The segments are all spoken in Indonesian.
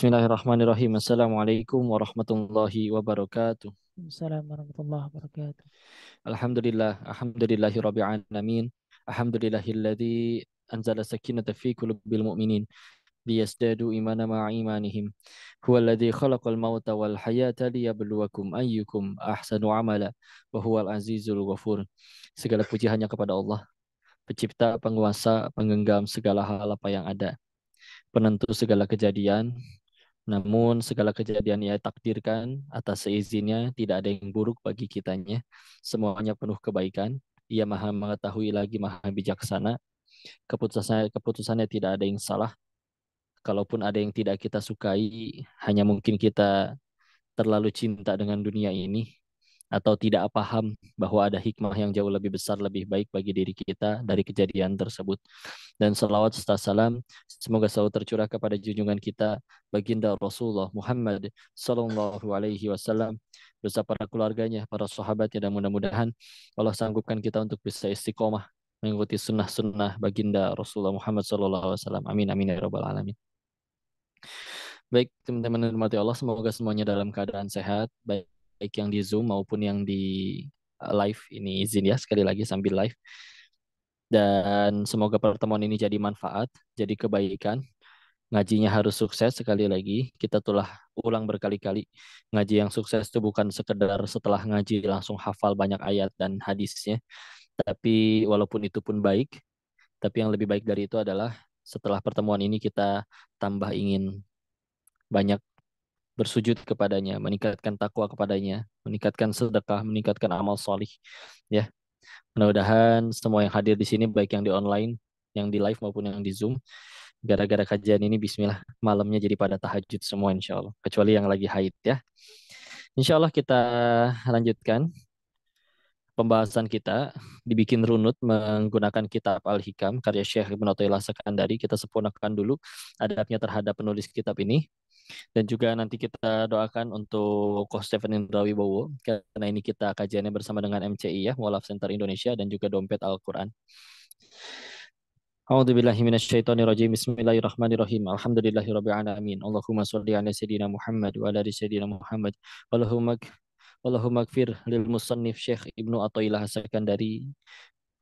Bismillahirrahmanirrahim. Assalamualaikum warahmatullahi wabarakatuh. Assalamualaikum warahmatullahi wabarakatuh. Alhamdulillahirabbil alamin. Alhamdulillahilladzi anzala sakinata fi qulubil mu'minin liyazdadu imana ma'a imanihim. Huwallazi khalaqal mauta wal hayata liyabluwakum ayyukum ahsanu amala wa huwal azizul ghafur. Segala puji hanya kepada Allah, pencipta, penguasa, penggenggam segala hal apa yang ada, penentu segala kejadian. Namun segala kejadian ia takdirkan atas seizinnya, tidak ada yang buruk bagi kitanya. Semuanya penuh kebaikan. Ia maha mengetahui lagi maha bijaksana. Keputusannya tidak ada yang salah. Kalaupun ada yang tidak kita sukai, hanya mungkin kita terlalu cinta dengan dunia ini atau tidak paham bahwa ada hikmah yang jauh lebih besar, lebih baik bagi diri kita dari kejadian tersebut. Dan salawat serta salam semoga selalu tercurah kepada junjungan kita baginda Rasulullah Muhammad Sallallahu Alaihi Wasallam beserta para keluarganya, para sahabatnya, dan mudah-mudahan Allah sanggupkan kita untuk bisa istiqomah mengikuti sunnah-sunnah baginda Rasulullah Muhammad Sallallahu Alaihi Wasallam. Amin amin ya rabbal alamin. Baik teman-teman yang dirahmati Allah, semoga semuanya dalam keadaan sehat, baik baik yang di Zoom maupun yang di live. Ini izin ya sekali lagi sambil live. Dan semoga pertemuan ini jadi manfaat, jadi kebaikan. Ngajinya harus sukses sekali lagi. Kita telah ulang berkali-kali. Ngaji yang sukses itu bukan sekedar setelah ngaji langsung hafal banyak ayat dan hadisnya. Tapi walaupun itu pun baik, tapi yang lebih baik dari itu adalah setelah pertemuan ini kita tambah ingin banyak bersujud kepadanya, meningkatkan takwa kepadanya, meningkatkan sedekah, meningkatkan amal solih. Ya, mudah-mudahan semua yang hadir di sini, baik yang di online, yang di live maupun yang di Zoom, gara-gara kajian ini, Bismillah, malamnya jadi pada tahajud semua, insya Allah. Kecuali yang lagi haid ya. Insya Allah kita lanjutkan pembahasan kita, dibikin runut menggunakan kitab Al-Hikam karya Syekh Ibnu Athaillah Sekandari. Kita sempurnakan dulu adabnya terhadap penulis kitab ini. Dan juga nanti kita doakan untuk Coach Stephen Indrawi Bowo, karena ini kita kajiannya bersama dengan MCI ya, Mualaf Center Indonesia, dan juga Dompet Al-Quran. A'udzubillahi minasyaitonirrajim. Bismillahirrahmanirrahim. Alhamdulillahirabbil alamin. Allahumma shalli ala sayyidina Muhammad wa ala ali sayyidina Muhammad. Allahumma gfir lil musannif Syekh Ibnu Athaillah Sekandari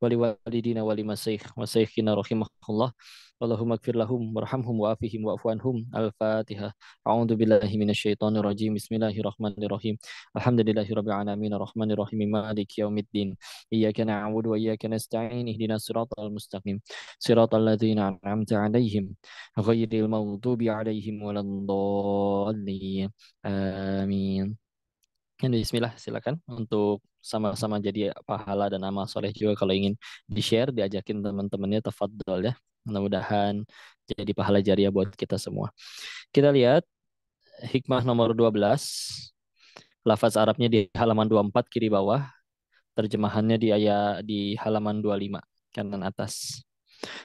wali walidina wali masyayikh wa sayyikhina rahimahullah. Allahumma gfir lahum warhamhum wa'afihim wa'fu anhum. Al-Fatihah. A'udzu billahi minasyaitonir rajim. Bismillahirrahmanirrahim. Alhamdulillahirabbil alamin arrahmanir rahim maliki yaumiddin. Iyyaka na'budu wa iyyaka nasta'in ihdinas siratal mustaqim. Siratal ladzina an'amta 'alaihim ghairil maghdubi 'alaihim waladdallin. Amin. Dan Bismillah, silakan untuk sama-sama jadi pahala dan amal soleh juga kalau ingin di-share, diajakin teman-temannya, tafadhol ya. Mudah-mudahan jadi pahala jariah buat kita semua. Kita lihat hikmah nomor 12. Lafaz Arabnya di halaman 24 kiri bawah, terjemahannya di halaman 25 kanan atas.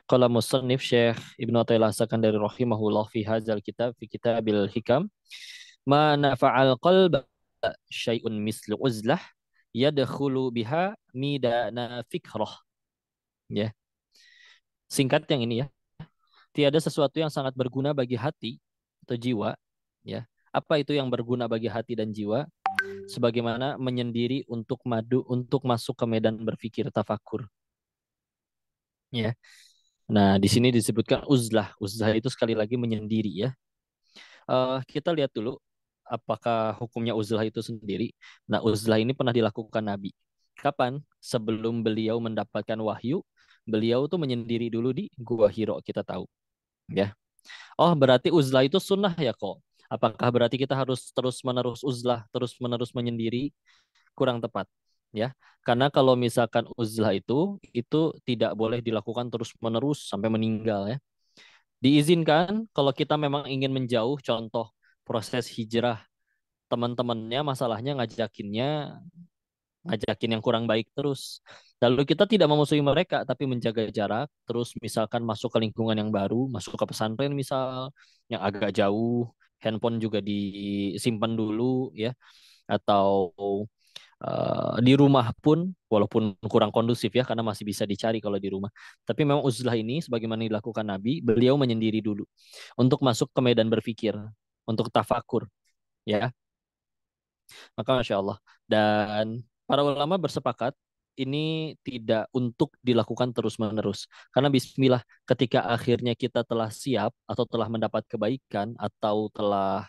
Qala musannif Syekh Ibnu Athaillah Sakandari rahimahullah fi hadzal kitab fi kitabil hikam ma nafa'al qalba syai'un mislu uzlah yadkhulu biha midana fikrah. Ya, singkat yang ini ya. Tiada sesuatu yang sangat berguna bagi hati atau jiwa, ya. Apa itu yang berguna bagi hati dan jiwa? Sebagaimana menyendiri untuk untuk masuk ke medan berpikir tafakur. Ya. Nah, di sini disebutkan uzlah. Uzlah itu sekali lagi menyendiri ya. Kita lihat dulu apakah hukumnya uzlah itu sendiri. Nah, uzlah ini pernah dilakukan Nabi. Kapan? Sebelum beliau mendapatkan wahyu, beliau tuh menyendiri dulu di Gua Hiro, kita tahu. Ya. Oh, berarti uzlah itu sunnah ya kok. Apakah berarti kita harus terus-menerus uzlah, terus-menerus menyendiri? Kurang tepat. Ya, karena kalau misalkan uzlah itu tidak boleh dilakukan terus-menerus sampai meninggal ya. Diizinkan kalau kita memang ingin menjauh, contoh proses hijrah, teman-temannya masalahnya ngajakin yang kurang baik terus. Lalu kita tidak memusuhi mereka, tapi menjaga jarak, terus misalkan masuk ke lingkungan yang baru, masuk ke pesantren misal, yang agak jauh, handphone juga disimpan dulu ya, atau di rumah pun, walaupun kurang kondusif ya, karena masih bisa dicari kalau di rumah. Tapi memang uzlah ini, sebagaimana dilakukan Nabi, beliau menyendiri dulu untuk masuk ke medan berpikir. untuk tafakur, ya. Maka Masya Allah. Dan para ulama bersepakat ini tidak untuk dilakukan terus-menerus. Karena bismillah ketika akhirnya kita telah siap atau telah mendapat kebaikan atau telah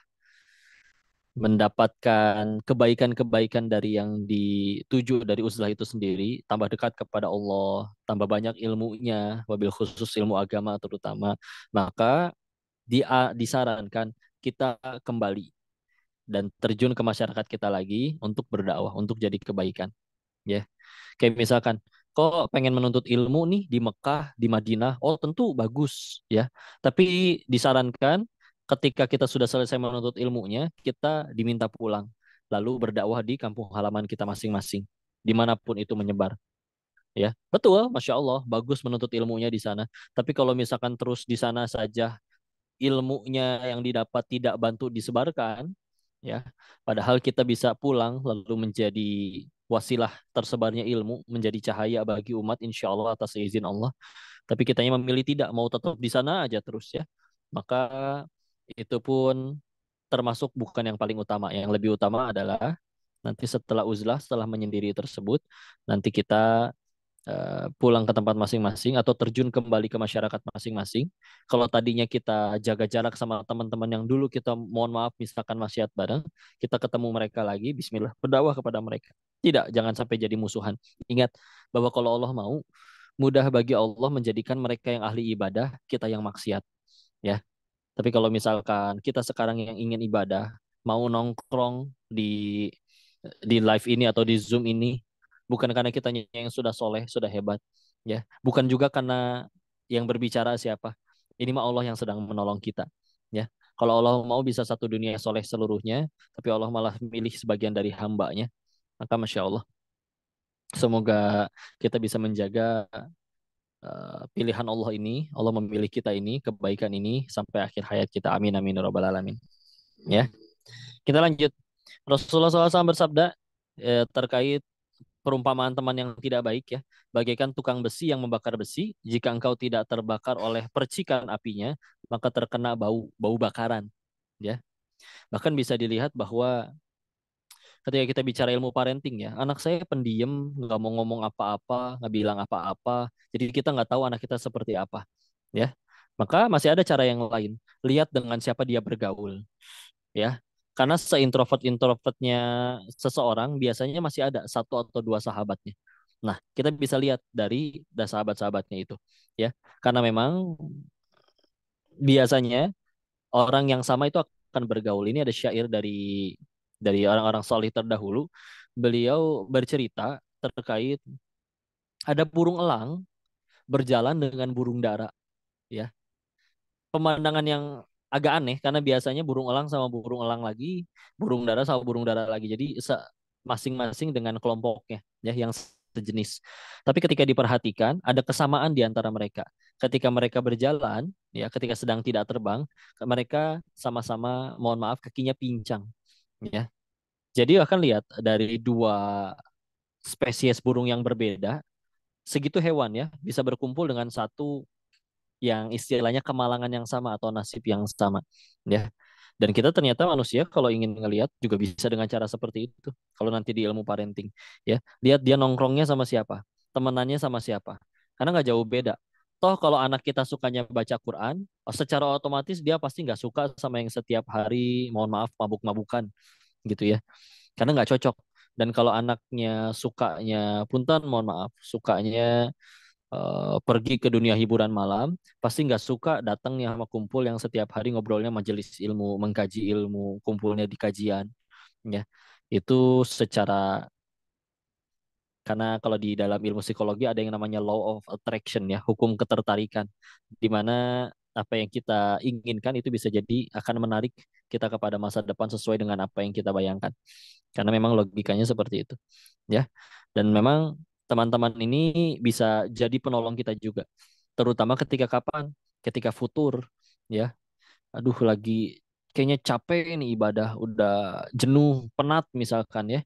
mendapatkan kebaikan-kebaikan dari yang dituju dari uzlah itu sendiri, tambah dekat kepada Allah, tambah banyak ilmunya, wabil khusus ilmu agama terutama, maka disarankan kita kembali dan terjun ke masyarakat kita lagi untuk berdakwah, untuk jadi kebaikan. Ya, kayak misalkan, kok pengen menuntut ilmu nih di Mekah, di Madinah, oh tentu bagus ya. Tapi disarankan ketika kita sudah selesai menuntut ilmunya, kita diminta pulang, lalu berdakwah di kampung halaman kita masing-masing, dimanapun itu menyebar. Ya, betul, Masya Allah, bagus menuntut ilmunya di sana. Tapi kalau misalkan terus di sana saja ilmunya yang didapat tidak bantu disebarkan, ya, padahal kita bisa pulang lalu menjadi wasilah tersebarnya ilmu, menjadi cahaya bagi umat, insya Allah atas izin Allah. Tapi kitanya memilih tidak mau tetap di sana aja terus ya, maka itu pun termasuk bukan yang paling utama. Yang lebih utama adalah nanti setelah uzlah, setelah menyendiri tersebut, nanti kita pulang ke tempat masing-masing atau terjun kembali ke masyarakat masing-masing. Kalau tadinya kita jaga jarak sama teman-teman yang dulu kita mohon maaf misalkan maksiat bareng, kita ketemu mereka lagi, bismillah, berdakwah kepada mereka. Tidak, jangan sampai jadi musuhan. Ingat bahwa kalau Allah mau, mudah bagi Allah menjadikan mereka yang ahli ibadah, kita yang maksiat, ya. Tapi kalau misalkan kita sekarang yang ingin ibadah, mau nongkrong di live ini atau di Zoom ini, bukan karena kita yang sudah soleh, sudah hebat, ya. Bukan juga karena yang berbicara siapa. Ini mah Allah yang sedang menolong kita, ya. Kalau Allah mau bisa satu dunia soleh seluruhnya, tapi Allah malah milih sebagian dari hambanya, maka Masya Allah, semoga kita bisa menjaga pilihan Allah ini, Allah memilih kita ini, kebaikan ini sampai akhir hayat kita. Amin amin ya rabbal alamin. Ya, kita lanjut. Rasulullah SAW bersabda terkait perumpamaan teman yang tidak baik ya, bagaikan tukang besi yang membakar besi, jika engkau tidak terbakar oleh percikan apinya, maka terkena bau bau bakaran. Ya, bahkan bisa dilihat bahwa ketika kita bicara ilmu parenting ya, anak saya pendiam, nggak mau ngomong apa-apa, nggak bilang apa-apa, jadi kita nggak tahu anak kita seperti apa, ya. Maka masih ada cara yang lain. Lihat dengan siapa dia bergaul, ya. Karena seintrovert-introvertnya seseorang biasanya masih ada satu atau dua sahabatnya. Nah, kita bisa lihat dari sahabat-sahabatnya itu, ya. Karena memang biasanya orang yang sama itu akan bergaul. Ini ada syair dari orang-orang solih terdahulu. Beliau bercerita terkait ada burung elang berjalan dengan burung dara, ya. Pemandangan yang agak aneh karena biasanya burung elang sama burung elang lagi, burung dara sama burung dara lagi. Jadi masing-masing dengan kelompoknya, ya, yang sejenis. Tapi ketika diperhatikan, ada kesamaan di antara mereka. Ketika mereka berjalan, ya, ketika sedang tidak terbang, mereka sama-sama, mohon maaf, kakinya pincang, ya. Jadi akan lihat dari dua spesies burung yang berbeda, segitu hewan ya bisa berkumpul dengan satu yang istilahnya kemalangan yang sama atau nasib yang sama, ya. Dan kita ternyata manusia kalau ingin ngelihat juga bisa dengan cara seperti itu. Kalau nanti di ilmu parenting, ya, lihat dia nongkrongnya sama siapa, temenannya sama siapa, karena nggak jauh beda. Toh kalau anak kita sukanya baca Quran, secara otomatis dia pasti nggak suka sama yang setiap hari, mohon maaf, mabuk-mabukan, gitu ya, karena nggak cocok. Dan kalau anaknya sukanya, punten, mohon maaf, sukanya pergi ke dunia hiburan malam, pasti nggak suka datangnya sama kumpul yang setiap hari ngobrolnya majelis ilmu, mengkaji ilmu, kumpulnya di kajian, ya. Itu secara, karena kalau di dalam ilmu psikologi ada yang namanya law of attraction ya, hukum ketertarikan, di mana apa yang kita inginkan itu bisa jadi akan menarik kita kepada masa depan sesuai dengan apa yang kita bayangkan. Karena memang logikanya seperti itu, ya. Dan memang teman-teman ini bisa jadi penolong kita juga, terutama ketika kapan? Ketika futur, ya. Aduh, lagi kayaknya capek nih ibadah, udah jenuh, penat misalkan ya.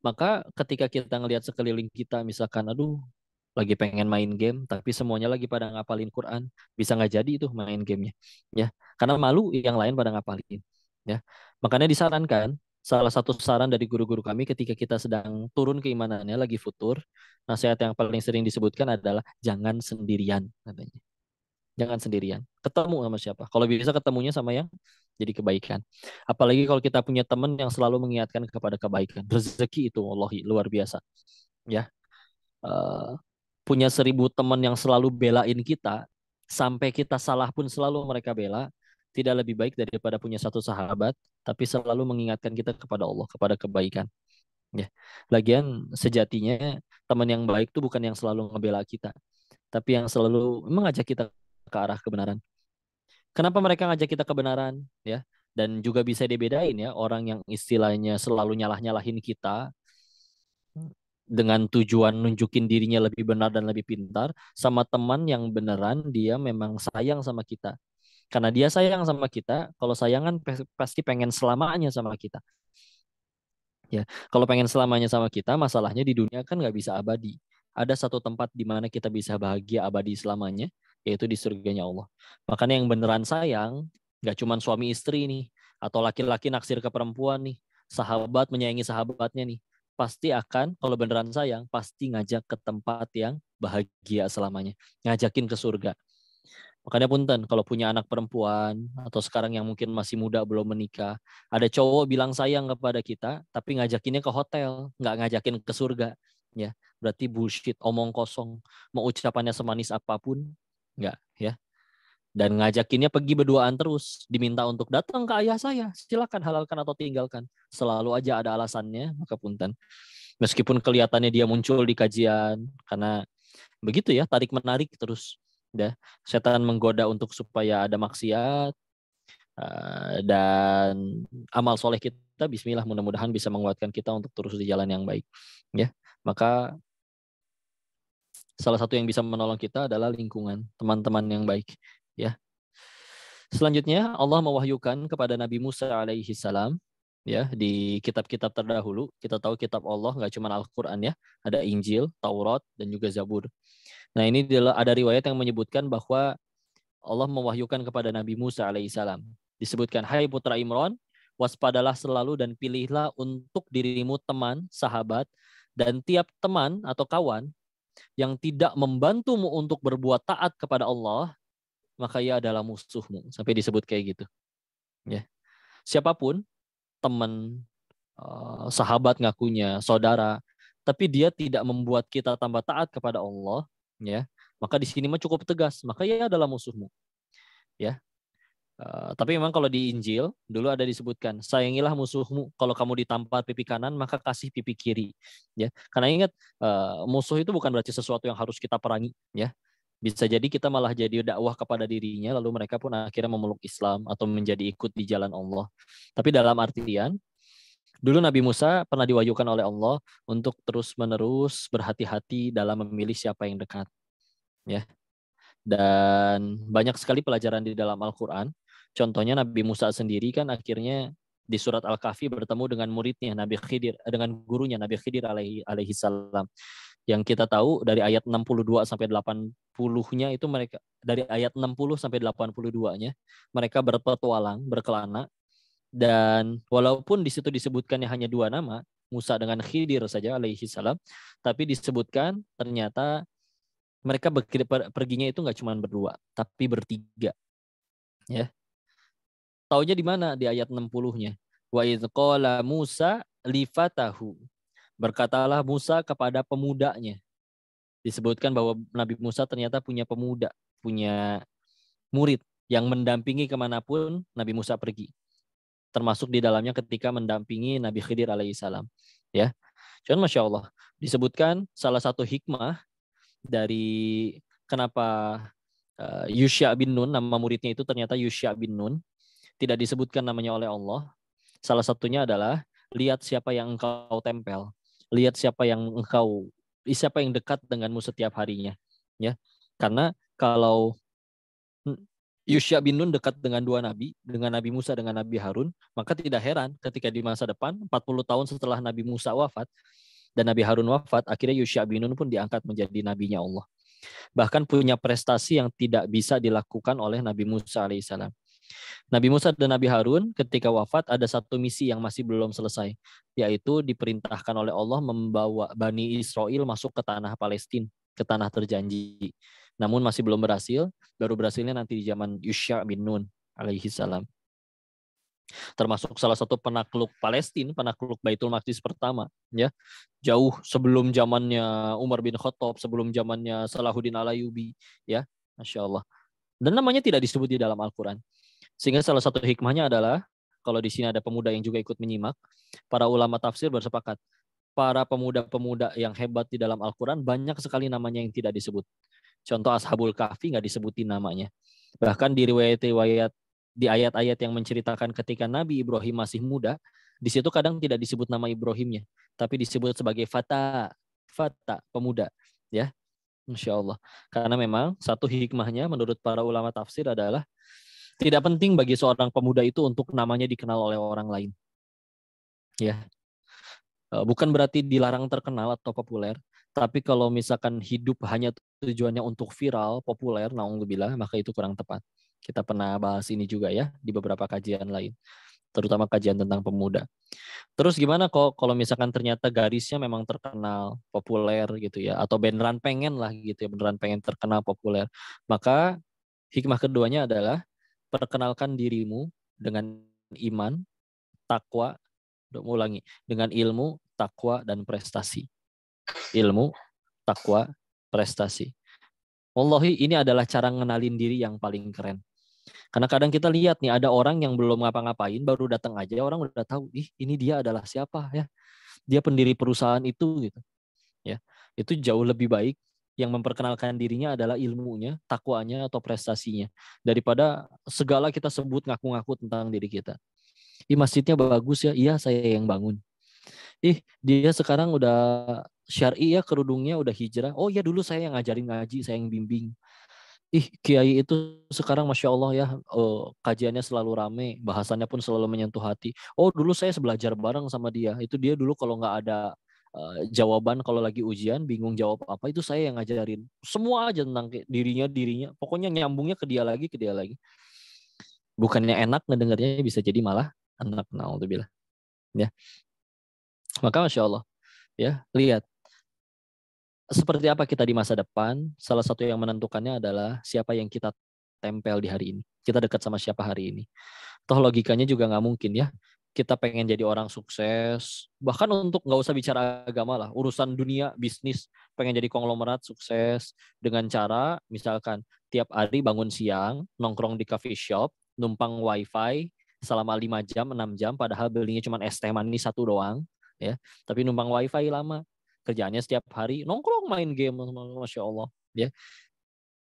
Maka ketika kita ngelihat sekeliling kita, misalkan, aduh, lagi pengen main game, tapi semuanya lagi pada ngapalin Quran, bisa nggak jadi itu main gamenya, ya. Karena malu yang lain pada ngapalin. Ya, makanya disarankan, salah satu saran dari guru-guru kami ketika kita sedang turun keimanannya lagi futur, nasihat yang paling sering disebutkan adalah jangan sendirian katanya. Jangan sendirian. Ketemu sama siapa? Kalau bisa ketemunya sama yang jadi kebaikan. Apalagi kalau kita punya teman yang selalu mengingatkan kepada kebaikan. Rezeki itu wallahi luar biasa. Ya, Eh, punya 1.000 teman yang selalu belain kita, sampai kita salah pun selalu mereka bela, tidak lebih baik daripada punya satu sahabat, tapi selalu mengingatkan kita kepada Allah, kepada kebaikan. Ya, lagian sejatinya teman yang baik itu bukan yang selalu ngebela kita, tapi yang selalu mengajak kita ke arah kebenaran. Kenapa mereka ngajak kita kebenaran? Ya, dan juga bisa dibedain ya, orang yang istilahnya selalu nyalah-nyalahin kita dengan tujuan nunjukin dirinya lebih benar dan lebih pintar, sama teman yang beneran dia memang sayang sama kita. Karena dia sayang sama kita, kalau sayangan pasti pengen selamanya sama kita. Ya, kalau pengen selamanya sama kita, masalahnya di dunia kan nggak bisa abadi. Ada satu tempat di mana kita bisa bahagia abadi selamanya, yaitu di surganya Allah. Makanya yang beneran sayang, nggak cuma suami istri nih, atau laki-laki naksir ke perempuan nih, sahabat menyayangi sahabatnya nih, pasti akan, kalau beneran sayang, pasti ngajak ke tempat yang bahagia selamanya, ngajakin ke surga. Makanya punten, kalau punya anak perempuan atau sekarang yang mungkin masih muda belum menikah, ada cowok bilang sayang kepada kita, tapi ngajakinnya ke hotel, nggak ngajakin ke surga, ya berarti bullshit, omong kosong. Mau ucapannya semanis apapun, nggak ya. Dan ngajakinnya pergi berduaan terus, diminta untuk datang ke ayah saya, silakan halalkan atau tinggalkan. Selalu aja ada alasannya, maka punten. Meskipun kelihatannya dia muncul di kajian, karena begitu ya, tarik menarik terus. Ya, setan menggoda untuk supaya ada maksiat, dan amal soleh kita bismillah mudah-mudahan bisa menguatkan kita untuk terus di jalan yang baik. Ya, maka salah satu yang bisa menolong kita adalah lingkungan, teman-teman yang baik. Ya. Selanjutnya Allah mewahyukan kepada Nabi Musa alaihi salam, ya, di kitab-kitab terdahulu. Kita tahu kitab Allah nggak cuma Al-Qur'an ya, ada Injil, Taurat dan juga Zabur. Nah, ini ada riwayat yang menyebutkan bahwa Allah mewahyukan kepada Nabi Musa alaihissalam. Disebutkan, hai putra Imran, waspadalah selalu dan pilihlah untuk dirimu teman, sahabat, dan tiap teman atau kawan yang tidak membantumu untuk berbuat taat kepada Allah, maka ia adalah musuhmu. Sampai disebut kayak gitu. Ya. Siapapun, teman, sahabat ngakunya, saudara, tapi dia tidak membuat kita tambah taat kepada Allah, ya, maka di sini mah cukup tegas, maka ia adalah musuhmu. Ya, tapi memang kalau di Injil dulu ada disebutkan, sayangilah musuhmu, kalau kamu ditampar pipi kanan maka kasih pipi kiri, ya. Karena ingat, musuh itu bukan berarti sesuatu yang harus kita perangi, ya. Bisa jadi kita malah jadi dakwah kepada dirinya, lalu mereka pun akhirnya memeluk Islam atau menjadi ikut di jalan Allah. Tapi dalam artian, dulu Nabi Musa pernah diwahyukan oleh Allah untuk terus-menerus berhati-hati dalam memilih siapa yang dekat, ya. Dan banyak sekali pelajaran di dalam Al-Quran. Contohnya Nabi Musa sendiri kan akhirnya di surat Al-Kahfi bertemu dengan muridnya Nabi Khidir, dengan gurunya Nabi Khidir alaihi salam. Yang kita tahu dari ayat 62 sampai 80-nya itu mereka, dari ayat 60 sampai 82-nya mereka berpetualang, berkelana, dan walaupun di situ disebutkannya hanya 2 nama, Musa dengan Khidir saja alaihi salam, tapi disebutkan ternyata mereka perginya itu nggak cuma berdua, tapi bertiga. Ya. Taunya di mana? Di ayat 60-nya. Wa idz qala Musa lifatahu. Berkatalah Musa kepada pemudanya. Disebutkan bahwa Nabi Musa ternyata punya pemuda, punya murid yang mendampingi kemanapun Nabi Musa pergi. Termasuk di dalamnya ketika mendampingi Nabi Khidir alaihissalam. Ya. Cuman Masya Allah, disebutkan salah satu hikmah dari kenapa Yusya bin Nun, nama muridnya itu ternyata Yusya bin Nun, tidak disebutkan namanya oleh Allah. Salah satunya adalah lihat siapa yang engkau tempel, lihat siapa yang dekat denganmu setiap harinya, ya. Karena kalau Yusya bin Nun dekat dengan 2 nabi, dengan Nabi Musa dengan Nabi Harun, maka tidak heran ketika di masa depan 40 tahun setelah Nabi Musa wafat dan Nabi Harun wafat, akhirnya Yusya bin Nun pun diangkat menjadi nabinya Allah. Bahkan punya prestasi yang tidak bisa dilakukan oleh Nabi Musa alaihissalam. Nabi Musa dan Nabi Harun ketika wafat ada satu misi yang masih belum selesai, yaitu diperintahkan oleh Allah membawa Bani Israel masuk ke tanah Palestina, ke tanah terjanji. Namun masih belum berhasil, baru berhasilnya nanti di zaman Yusha bin Nun alaihi salam. Termasuk salah satu penakluk Palestina, penakluk Baitul Maqdis pertama, ya. Jauh sebelum zamannya Umar bin Khattab, sebelum zamannya Salahuddin Alayubi, ya. Masya Allah. Dan namanya tidak disebut di dalam Al-Quran. Sehingga salah satu hikmahnya adalah, kalau di sini ada pemuda yang juga ikut menyimak, para ulama tafsir bersepakat, para pemuda-pemuda yang hebat di dalam Al-Quran banyak sekali namanya yang tidak disebut. Contoh Ashabul Kahfi nggak disebutin namanya. Bahkan di riwayat-riwayat, di ayat-ayat yang menceritakan ketika Nabi Ibrahim masih muda, di situ kadang tidak disebut nama Ibrahimnya, tapi disebut sebagai fata, pemuda, ya. Masya Allah. Karena memang satu hikmahnya menurut para ulama tafsir adalah tidak penting bagi seorang pemuda itu untuk namanya dikenal oleh orang lain. Ya, bukan berarti dilarang terkenal atau populer, tapi kalau misalkan hidup hanya tujuannya untuk viral, populer, naudzubillah, maka itu kurang tepat. Kita pernah bahas ini juga ya di beberapa kajian lain, terutama kajian tentang pemuda. Terus gimana kok kalau misalkan ternyata garisnya memang terkenal, populer gitu ya, atau beneran pengen lah gitu ya, beneran pengen terkenal populer. Maka hikmah keduanya adalah perkenalkan dirimu dengan iman, takwa, ulangi, dengan ilmu, takwa, dan prestasi. Ilmu, takwa, prestasi. Wallahi ini adalah cara ngenalin diri yang paling keren. Karena kadang kita lihat nih ada orang yang belum ngapa-ngapain, baru datang aja orang udah tahu, ih ini dia adalah siapa ya. Dia pendiri perusahaan itu gitu. Ya. Itu jauh lebih baik yang memperkenalkan dirinya adalah ilmunya, takwanya atau prestasinya daripada segala kita sebut ngaku-ngaku tentang diri kita. Ih masjidnya bagus ya, iya saya yang bangun. Ih dia sekarang udah syar'i ya, kerudungnya udah hijrah. Oh ya dulu saya yang ngajarin ngaji, saya yang bimbing. Ih kiai itu sekarang masya Allah ya, kajiannya selalu rame, bahasannya pun selalu menyentuh hati. Oh dulu saya belajar bareng sama dia. Itu dia dulu kalau nggak ada jawaban, kalau lagi ujian bingung jawab apa, itu saya yang ngajarin. Semua aja tentang dirinya. Pokoknya nyambungnya ke dia lagi, ke dia lagi. Bukannya enak ngedengarnya, bisa jadi malah enak. Naudzubillah. Ya. Maka masya Allah, ya lihat seperti apa kita di masa depan. Salah satu yang menentukannya adalah siapa yang kita tempel di hari ini. Kita dekat sama siapa hari ini. Toh logikanya juga nggak mungkin ya. Kita pengen jadi orang sukses. Bahkan untuk nggak usah bicara agama lah. Urusan dunia, bisnis. Pengen jadi konglomerat sukses. Dengan cara misalkan tiap hari bangun siang, nongkrong di coffee shop, numpang wifi selama 5 jam, 6 jam. Padahal belinya cuma es teh manis satu doang. Ya, tapi numpang wifi lama. Kerjaannya setiap hari nongkrong main game, masya Allah. Ya,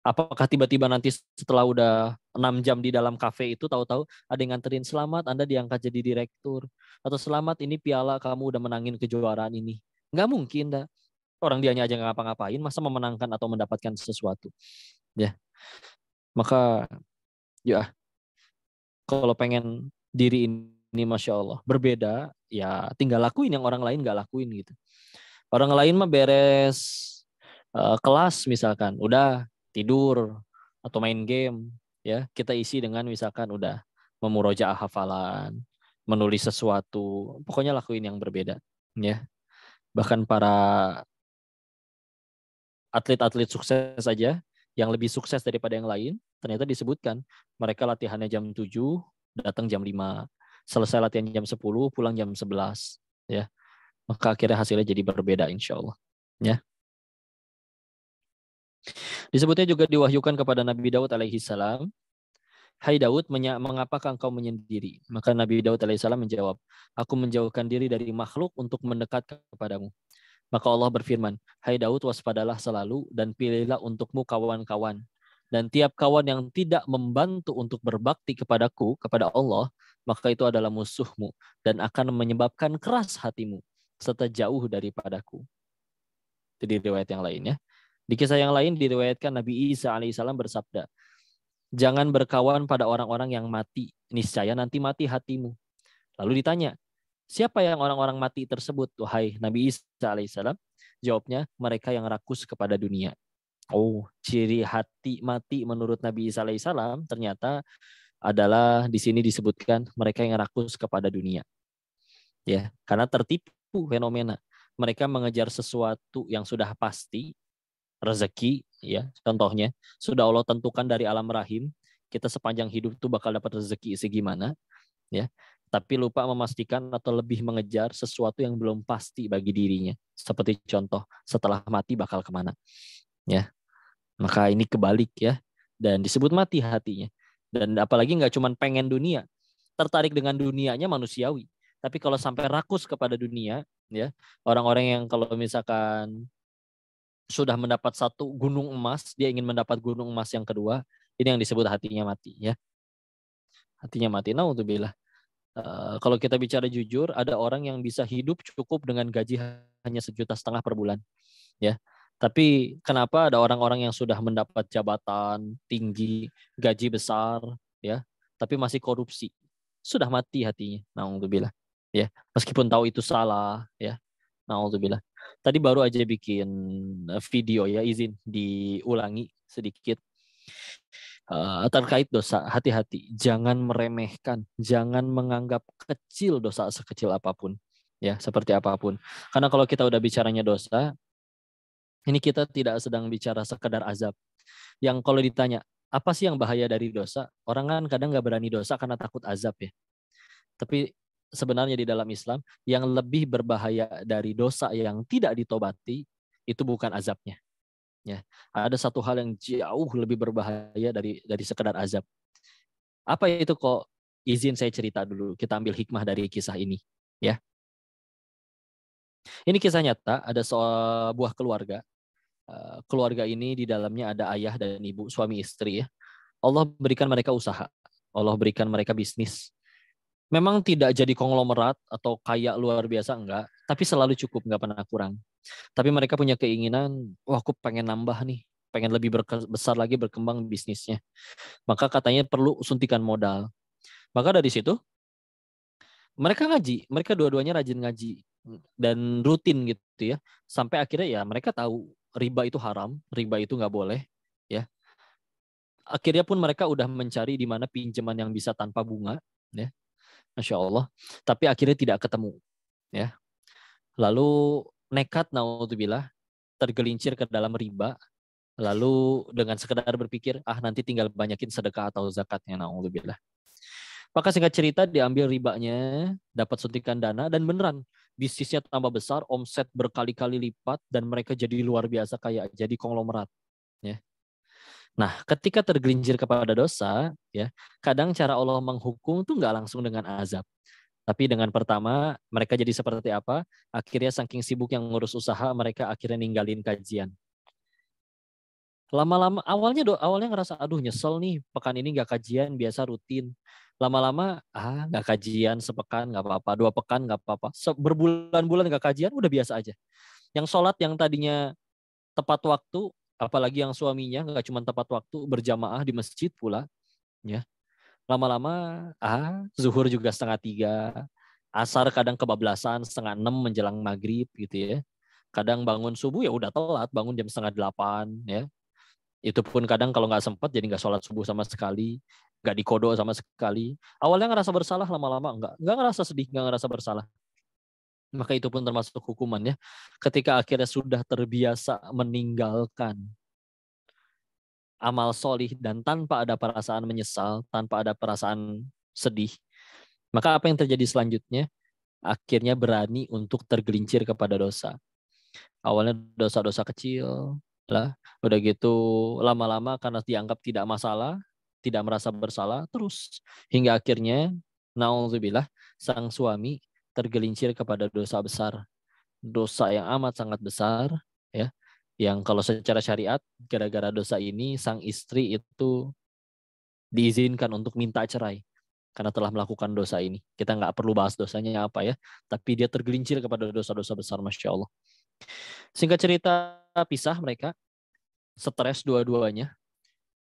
apakah tiba-tiba nanti setelah udah 6 jam di dalam kafe itu tahu-tahu ada yang nganterin selamat Anda diangkat jadi direktur, atau selamat ini piala kamu udah menangin kejuaraan ini? Nggak mungkin dah. Orang dianya aja nggak ngapa-ngapain, masa memenangkan atau mendapatkan sesuatu. Ya, maka ya kalau pengen diri ini masya Allah berbeda, ya tinggal lakuin yang orang lain nggak lakuin gitu. Orang lain mah beres kelas misalkan, udah tidur atau main game, ya kita isi dengan misalkan udah memurojaah hafalan, menulis sesuatu, pokoknya lakuin yang berbeda, ya. Bahkan para atlet-atlet sukses saja yang lebih sukses daripada yang lain, ternyata disebutkan mereka latihannya jam 7, datang jam 5, selesai latihan jam 10, pulang jam 11, ya. Maka akhirnya hasilnya jadi berbeda insya Allah, ya. Disebutnya juga diwahyukan kepada Nabi Daud alaihi salam, "Hai Daud, mengapakah engkau menyendiri?" Maka Nabi Daud alaihissalam menjawab, "Aku menjauhkan diri dari makhluk untuk mendekat kepadamu." Maka Allah berfirman, "Hai Daud, waspadalah selalu dan pilihlah untukmu kawan-kawan. Dan tiap kawan yang tidak membantu untuk berbakti kepadaku, kepada Allah, maka itu adalah musuhmu dan akan menyebabkan keras hatimu serta jauh daripadaku." Itu di riwayat yang lain ya. Di kisah yang lain diriwayatkan Nabi Isa alaihissalam bersabda, "Jangan berkawan pada orang-orang yang mati, niscaya nanti mati hatimu." Lalu ditanya, siapa yang orang-orang mati tersebut, wahai Nabi Isa alaihissalam? Jawabnya, mereka yang rakus kepada dunia. Oh, ciri hati mati menurut Nabi Isa alaihissalam ternyata adalah di sini disebutkan mereka yang rakus kepada dunia. Ya, karena tertipu fenomena. Mereka mengejar sesuatu yang sudah pasti, rezeki, ya, contohnya sudah Allah tentukan dari alam rahim, kita sepanjang hidup tuh bakal dapat rezeki segimana, ya. Tapi lupa memastikan atau lebih mengejar sesuatu yang belum pasti bagi dirinya. Seperti contoh, setelah mati bakal kemana, ya. Maka ini kebalik ya, dan disebut mati hatinya. Dan apalagi nggak cuma pengen dunia, tertarik dengan dunianya manusiawi. Tapi kalau sampai rakus kepada dunia, ya, orang-orang yang kalau misalkan sudah mendapat satu gunung emas, dia ingin mendapat gunung emas yang kedua, ini yang disebut hatinya mati, ya. Hatinya mati. Naudzubillah. Kalau kita bicara jujur, ada orang yang bisa hidup cukup dengan gaji hanya 1,5 juta per bulan, ya. Tapi kenapa ada orang-orang yang sudah mendapat jabatan tinggi, gaji besar, ya, tapi masih korupsi? Sudah mati hatinya. Naudzubillah. Ya, meskipun tahu itu salah, ya. Naudzubillah. Tadi baru aja bikin video ya, izin diulangi sedikit. Terkait dosa, hati-hati, jangan meremehkan, jangan menganggap kecil dosa sekecil apapun, ya, seperti apapun. Karena kalau kita udah bicaranya dosa, ini kita tidak sedang bicara sekedar azab. Yang kalau ditanya, apa sih yang bahaya dari dosa? Orang kan kadang nggak berani dosa karena takut azab ya. Tapi sebenarnya di dalam Islam, yang lebih berbahaya dari dosa yang tidak ditobati, itu bukan azabnya. Ya, ada satu hal yang jauh lebih berbahaya dari sekedar azab. Apa itu kok? Izin saya cerita dulu. Kita ambil hikmah dari kisah ini. Ya, ini kisah nyata. Ada sebuah keluarga. Keluarga ini di dalamnya ada ayah dan ibu, suami istri. Ya, Allah berikan mereka usaha. Allah berikan mereka bisnis. Memang tidak jadi konglomerat atau kaya luar biasa, enggak. Tapi selalu cukup, enggak pernah kurang. Tapi mereka punya keinginan, wah aku pengen nambah nih. Pengen lebih besar lagi berkembang bisnisnya. Maka katanya perlu suntikan modal. Maka dari situ mereka ngaji, mereka dua-duanya rajin ngaji dan rutin gitu ya. Sampai akhirnya ya mereka tahu riba itu haram, riba itu nggak boleh, ya. Akhirnya pun mereka udah mencari di mana pinjaman yang bisa tanpa bunga, ya. Masya Allah. Tapi akhirnya tidak ketemu, ya. Lalu nekat naudzubillah tergelincir ke dalam riba. Lalu dengan sekedar berpikir, nanti tinggal banyakin sedekah atau zakatnya, naudzubillah. Maka singkat cerita diambil ribanya, dapat suntikan dana, dan beneran bisnisnya tambah besar, omset berkali-kali lipat, dan mereka jadi luar biasa kayak jadi konglomerat. Ya. Nah, ketika tergelincir kepada dosa, ya, kadang cara Allah menghukum tuh nggak langsung dengan azab. Tapi dengan pertama, mereka jadi seperti apa? Akhirnya saking sibuk yang ngurus usaha, mereka akhirnya ninggalin kajian. Lama-lama awalnya ngerasa aduh nyesel nih pekan ini nggak kajian biasa rutin. Lama-lama nggak kajian sepekan nggak apa-apa, 2 pekan nggak apa-apa, berbulan-bulan nggak kajian udah biasa aja. Yang sholat yang tadinya tepat waktu, apalagi yang suaminya nggak cuma tepat waktu berjamaah di masjid pula, ya. Lama-lama zuhur juga 2:30, asar kadang kebablasan 5:30 menjelang maghrib gitu ya. Kadang bangun subuh ya udah telat, bangun jam 7:30 ya. Itu pun kadang kalau nggak sempat jadi nggak sholat subuh sama sekali, nggak dikodo sama sekali. Awalnya ngerasa bersalah, lama-lama nggak ngerasa sedih, nggak ngerasa bersalah. Maka itu pun termasuk hukumannya. Ketika akhirnya sudah terbiasa meninggalkan amal solih dan tanpa ada perasaan menyesal, tanpa ada perasaan sedih, maka apa yang terjadi selanjutnya? Akhirnya berani untuk tergelincir kepada dosa. Awalnya dosa-dosa kecil lah, udah gitu lama-lama karena dianggap tidak masalah, tidak merasa bersalah terus hingga akhirnya naudzubillah sang suami tergelincir kepada dosa besar, dosa yang amat sangat besar, ya, yang kalau secara syariat gara-gara dosa ini sang istri itu diizinkan untuk minta cerai karena telah melakukan dosa ini. Kita nggak perlu bahas dosanya apa ya, tapi dia tergelincir kepada dosa-dosa besar, masya Allah. Singkat cerita, pisah mereka, stres dua-duanya.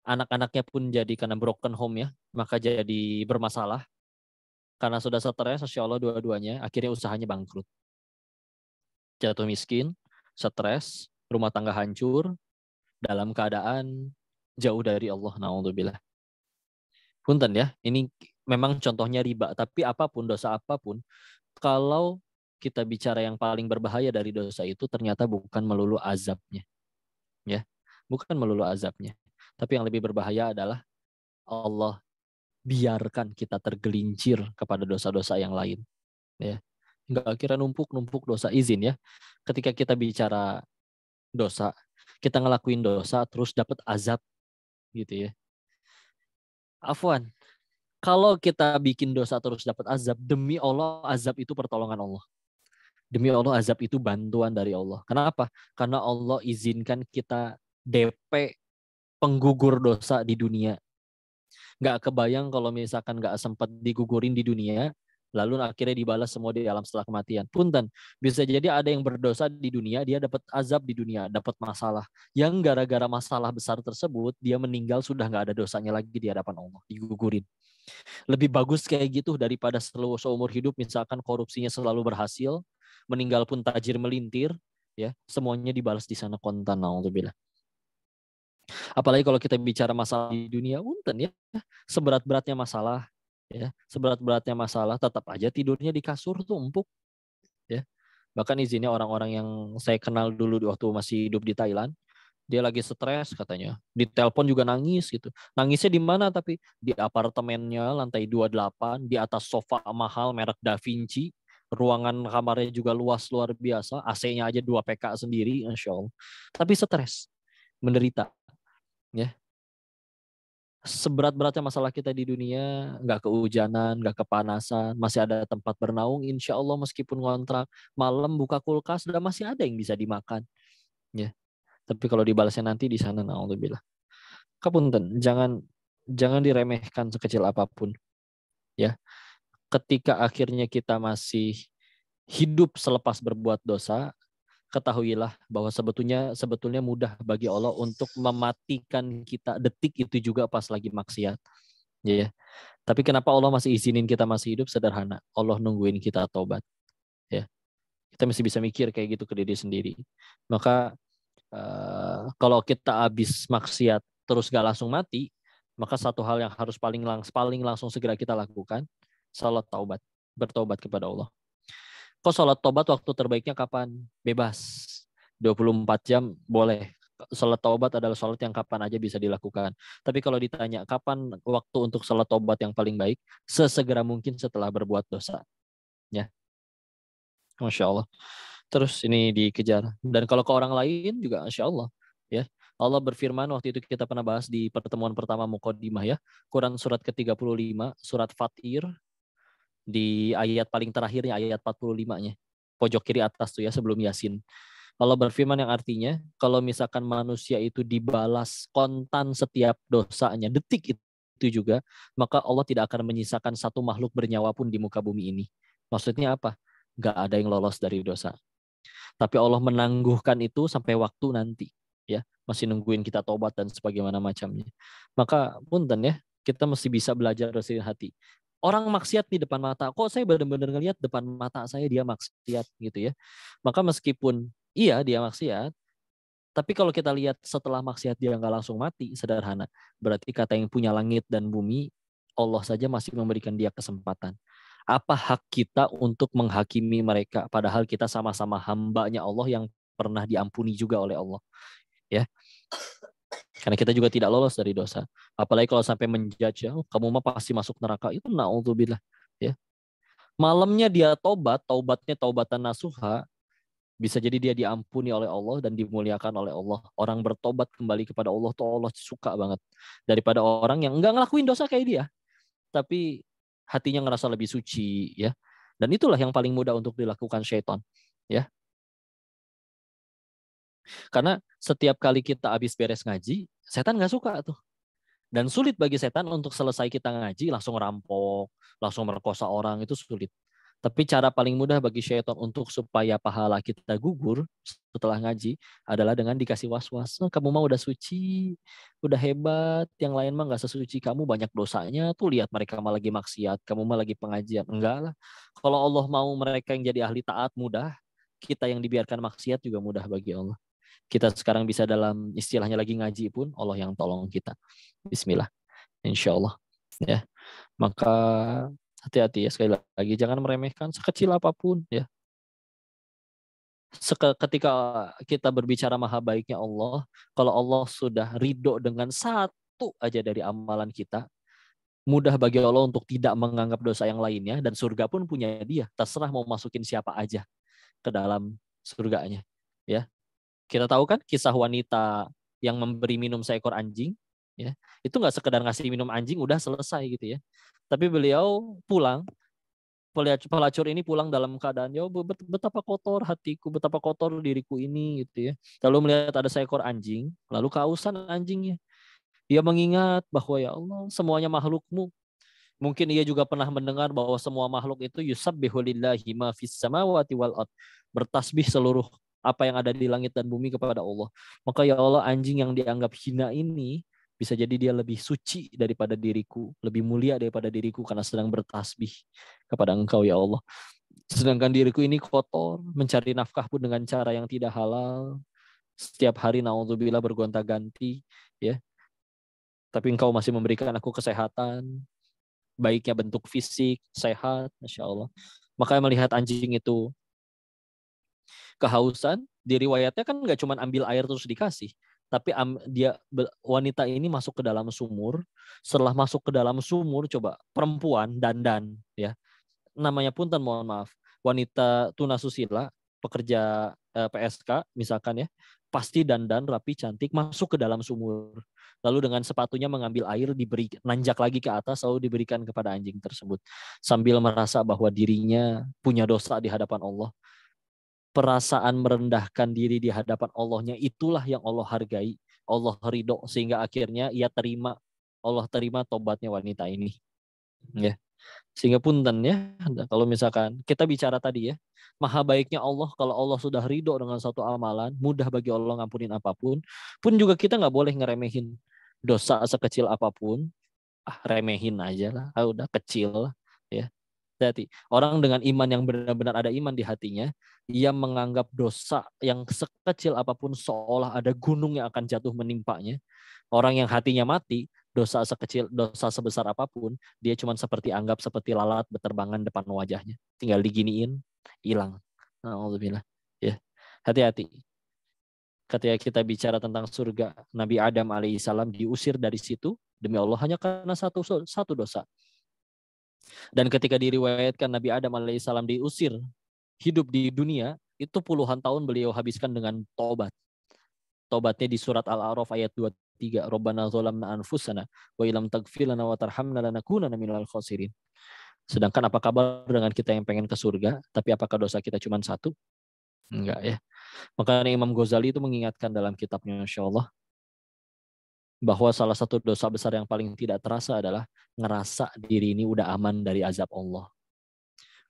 Anak-anaknya pun jadi karena broken home ya, maka jadi bermasalah. Karena sudah stres, Masya Allah dua-duanya, akhirnya usahanya bangkrut. Jatuh miskin, stres, rumah tangga hancur, dalam keadaan jauh dari Allah. Na'udzubillah. Punten ya, ini memang contohnya riba, tapi apapun, dosa apapun, kalau kita bicara yang paling berbahaya dari dosa itu ternyata bukan melulu azabnya, ya. Bukan melulu azabnya. Tapi yang lebih berbahaya adalah Allah biarkan kita tergelincir kepada dosa-dosa yang lain, ya. Enggak kira numpuk-numpuk dosa, izin ya. Ketika kita bicara dosa, kita ngelakuin dosa terus dapat azab gitu ya. Afwan, kalau kita bikin dosa terus dapat azab, demi Allah azab itu pertolongan Allah. Demi Allah azab itu bantuan dari Allah. Kenapa? Karena Allah izinkan kita DP penggugur dosa di dunia. Nggak kebayang kalau misalkan nggak sempat digugurin di dunia, lalu akhirnya dibalas semua di alam setelah kematian. Punten, bisa jadi ada yang berdosa di dunia, dia dapat azab di dunia, dapat masalah. Yang gara-gara masalah besar tersebut, dia meninggal sudah nggak ada dosanya lagi di hadapan Allah, digugurin. Lebih bagus kayak gitu daripada seumur hidup misalkan korupsinya selalu berhasil, meninggal pun tajir melintir, ya semuanya dibalas di sana kontan, naudzubillah. Apalagi kalau kita bicara masalah di dunia, punten ya, seberat-beratnya masalah, ya seberat-beratnya masalah, tetap aja tidurnya di kasur tuh empuk, ya. Bahkan izinnya orang-orang yang saya kenal dulu waktu masih hidup di Thailand, dia lagi stres katanya, di telepon juga nangis gitu. Nangisnya di mana? Tapi di apartemennya lantai 28, di atas sofa mahal merek Da Vinci, ruangan kamarnya juga luas luar biasa, AC-nya aja 2 PK sendiri, Insya Allah. Tapi stres, menderita, ya. Seberat-beratnya masalah kita di dunia, nggak kehujanan, nggak kepanasan, masih ada tempat bernaung, insya Allah meskipun ngontrak, malam buka kulkas, dan masih ada yang bisa dimakan, ya. Tapi kalau dibalasnya nanti di sana, naudzubillah. Kapunten, jangan diremehkan sekecil apapun, ya. Ketika akhirnya kita masih hidup selepas berbuat dosa, ketahuilah bahwa sebetulnya mudah bagi Allah untuk mematikan kita detik itu juga pas lagi maksiat, ya. Tapi kenapa Allah masih izinin kita masih hidup? Sederhana, Allah nungguin kita tobat, ya. Kita masih bisa mikir kayak gitu ke diri sendiri. Maka kalau kita habis maksiat terus gak langsung mati, maka satu hal yang harus paling langsung segera kita lakukan, salat taubat, bertobat kepada Allah. Kok salat taubat waktu terbaiknya kapan? Bebas. 24 jam boleh. Salat taubat adalah salat yang kapan aja bisa dilakukan. Tapi kalau ditanya kapan waktu untuk salat taubat yang paling baik, sesegera mungkin setelah berbuat dosa. Ya, Masya Allah. Terus ini dikejar. Dan kalau ke orang lain juga Masya Allah. Ya, Allah berfirman waktu itu kita pernah bahas di pertemuan pertama Muqaddimah ya. Quran surat ke-35, surat Fatir, di ayat paling terakhirnya, ayat 45-nya. Pojok kiri atas tuh ya, sebelum Yasin. Allah berfirman yang artinya, kalau misalkan manusia itu dibalas kontan setiap dosanya, detik itu juga, maka Allah tidak akan menyisakan satu makhluk bernyawa pun di muka bumi ini. Maksudnya apa? Gak ada yang lolos dari dosa. Tapi Allah menangguhkan itu sampai waktu nanti, ya, masih nungguin kita tobat dan sebagaimana macamnya. Maka punten ya, kita mesti bisa belajar dari hati. Orang maksiat di depan mata, kok saya benar-benar ngelihat depan mata saya dia maksiat gitu ya. Maka meskipun iya dia maksiat, tapi kalau kita lihat setelah maksiat dia nggak langsung mati, sederhana. Berarti kata yang punya langit dan bumi, Allah saja masih memberikan dia kesempatan. Apa hak kita untuk menghakimi mereka padahal kita sama-sama hambanya Allah yang pernah diampuni juga oleh Allah, ya. Karena kita juga tidak lolos dari dosa. Apalagi kalau sampai menjudge, ya, oh, kamu mah pasti masuk neraka, itu naudzubillah, ya. Malamnya dia taubatnya taubatan nasuha, bisa jadi dia diampuni oleh Allah dan dimuliakan oleh Allah. Orang bertobat kembali kepada Allah tuh Allah suka banget daripada orang yang enggak ngelakuin dosa kayak dia, tapi hatinya ngerasa lebih suci, ya. Dan itulah yang paling mudah untuk dilakukan syaitan, ya. Karena setiap kali kita habis beres ngaji, setan nggak suka tuh. Dan sulit bagi setan untuk selesai kita ngaji langsung rampok, langsung merkosa orang, itu sulit. Tapi cara paling mudah bagi syaitan untuk supaya pahala kita gugur setelah ngaji adalah dengan dikasih was-was. Kamu mah udah suci, udah hebat, yang lain mah nggak sesuci kamu, banyak dosanya. Tuh lihat mereka mah lagi maksiat, kamu mah lagi pengajian. Enggak lah. Kalau Allah mau mereka yang jadi ahli taat mudah, kita yang dibiarkan maksiat juga mudah bagi Allah. Kita sekarang bisa dalam istilahnya lagi ngaji pun Allah yang tolong kita. Bismillah. Insya Allah. ya. Maka hati-hati ya, sekali lagi jangan meremehkan sekecil apapun ya. Ketika kita berbicara maha baiknya Allah, kalau Allah sudah ridho dengan satu aja dari amalan kita, mudah bagi Allah untuk tidak menganggap dosa yang lainnya, dan surga pun punya dia. Terserah mau masukin siapa aja ke dalam surganya. Ya, kita tahu kan kisah wanita yang memberi minum seekor anjing, ya, itu nggak sekedar ngasih minum anjing udah selesai gitu ya. Tapi beliau pulang, pelacur ini pulang dalam keadaan, ya betapa kotor hatiku, betapa kotor diriku ini gitu ya. Lalu melihat ada seekor anjing, lalu kehausan anjingnya. Dia mengingat bahwa ya Allah, semuanya makhlukmu. Mungkin ia juga pernah mendengar bahwa semua makhluk itu yusabbihu lillahi ma fis samawati wal ard. Bertasbih seluruh apa yang ada di langit dan bumi kepada Allah. Maka ya Allah, anjing yang dianggap hina ini bisa jadi dia lebih suci daripada diriku, lebih mulia daripada diriku karena sedang bertasbih kepada Engkau ya Allah. Sedangkan diriku ini kotor, mencari nafkah pun dengan cara yang tidak halal. Setiap hari naudzubillah bergonta-ganti ya. Tapi Engkau masih memberikan aku kesehatan, baiknya bentuk fisik, sehat, Masya Allah. Makanya melihat anjing itu kehausan, diriwayatnya kan nggak cuma ambil air terus dikasih, tapi wanita ini masuk ke dalam sumur. Setelah masuk ke dalam sumur, coba perempuan dandan, ya, namanya punten mohon maaf, wanita tunasusila, pekerja PSK misalkan ya, pasti dandan rapi cantik masuk ke dalam sumur. Lalu dengan sepatunya mengambil air, diberi nanjak lagi ke atas, lalu diberikan kepada anjing tersebut sambil merasa bahwa dirinya punya dosa di hadapan Allah. Perasaan merendahkan diri di hadapan Allahnya itulah yang Allah hargai, Allah ridho, sehingga akhirnya Allah terima tobatnya wanita ini. Ya. Sehingga punten ya, kalau misalkan kita bicara tadi ya, maha baiknya Allah, kalau Allah sudah ridho dengan satu amalan, mudah bagi Allah ngampunin apapun. Pun juga kita nggak boleh ngeremehin dosa sekecil apapun, remehin aja lah, udah kecil lah, ya. Hati-hati. Orang dengan iman yang benar-benar ada iman di hatinya, ia menganggap dosa yang sekecil apapun seolah ada gunung yang akan jatuh menimpanya. Orang yang hatinya mati, dosa sebesar apapun, dia cuma seperti lalat berterbangan depan wajahnya. Tinggal diginiin, hilang. Alhamdulillah. Ya, hati-hati. Ketika kita bicara tentang surga, Nabi Adam alaihissalam diusir dari situ demi Allah hanya karena satu dosa. Dan ketika diriwayatkan Nabi Adam alaihissalam diusir hidup di dunia, itu puluhan tahun beliau habiskan dengan tobat. Tobatnya di surat Al-A'raf ayat 23. Rabbana zalamna anfusana wa ilam taghfir lana wa tarhamna lanakunanna minal khasirin. Sedangkan apa kabar dengan kita yang pengen ke surga, tapi apakah dosa kita cuma satu? Enggak ya. Makanya Imam Ghazali itu mengingatkan dalam kitabnya, Masya Allah, bahwa salah satu dosa besar yang paling tidak terasa adalah ngerasa diri ini udah aman dari azab Allah.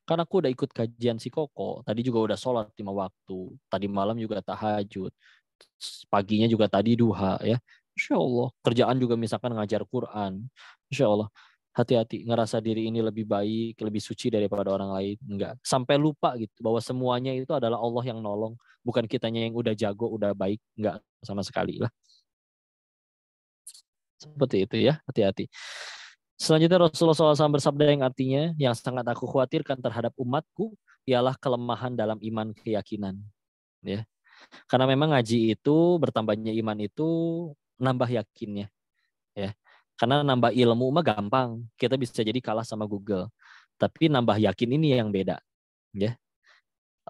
Karena aku udah ikut kajian si Koko, tadi juga udah sholat 5 waktu, tadi malam juga tahajud, paginya juga tadi duha ya. Insya Allah. Kerjaan juga misalkan ngajar Quran. Insya Allah. Hati-hati, ngerasa diri ini lebih baik, lebih suci daripada orang lain. Enggak. Sampai lupa gitu, bahwa semuanya itu adalah Allah yang nolong. Bukan kitanya yang udah jago, udah baik. Enggak sama sekali lah. Seperti itu ya, hati-hati. Selanjutnya Rasulullah SAW bersabda yang artinya, yang sangat aku khawatirkan terhadap umatku ialah kelemahan dalam iman keyakinan. Ya. Karena memang ngaji itu, bertambahnya iman itu nambah yakinnya. Ya. Karena nambah ilmu mah gampang, kita bisa jadi kalah sama Google. Tapi nambah yakin ini yang beda. Ya.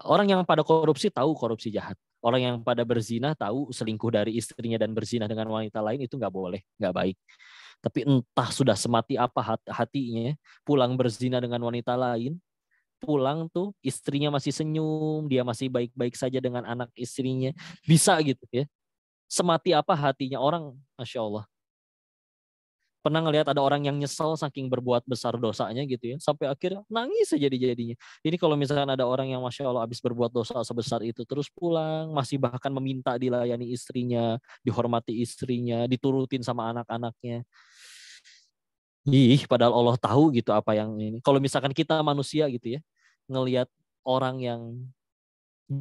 Orang yang pada korupsi tahu korupsi jahat. Orang yang pada berzina tahu selingkuh dari istrinya dan berzina dengan wanita lain itu nggak boleh, nggak baik. Tapi entah sudah semati apa hatinya, pulang berzina dengan wanita lain, pulang tuh istrinya masih senyum, dia masih baik-baik saja dengan anak istrinya, bisa gitu ya. Semati apa hatinya orang, Masya Allah. Pernah ngelihat ada orang yang nyesal saking berbuat besar dosanya gitu ya, sampai akhirnya nangis saja jadinya. Ini kalau misalkan ada orang yang Masya Allah habis berbuat dosa sebesar itu, terus pulang, masih bahkan meminta dilayani istrinya, dihormati istrinya, diturutin sama anak-anaknya. Padahal Allah tahu gitu apa yang ini. Kalau misalkan kita manusia gitu ya, ngelihat orang yang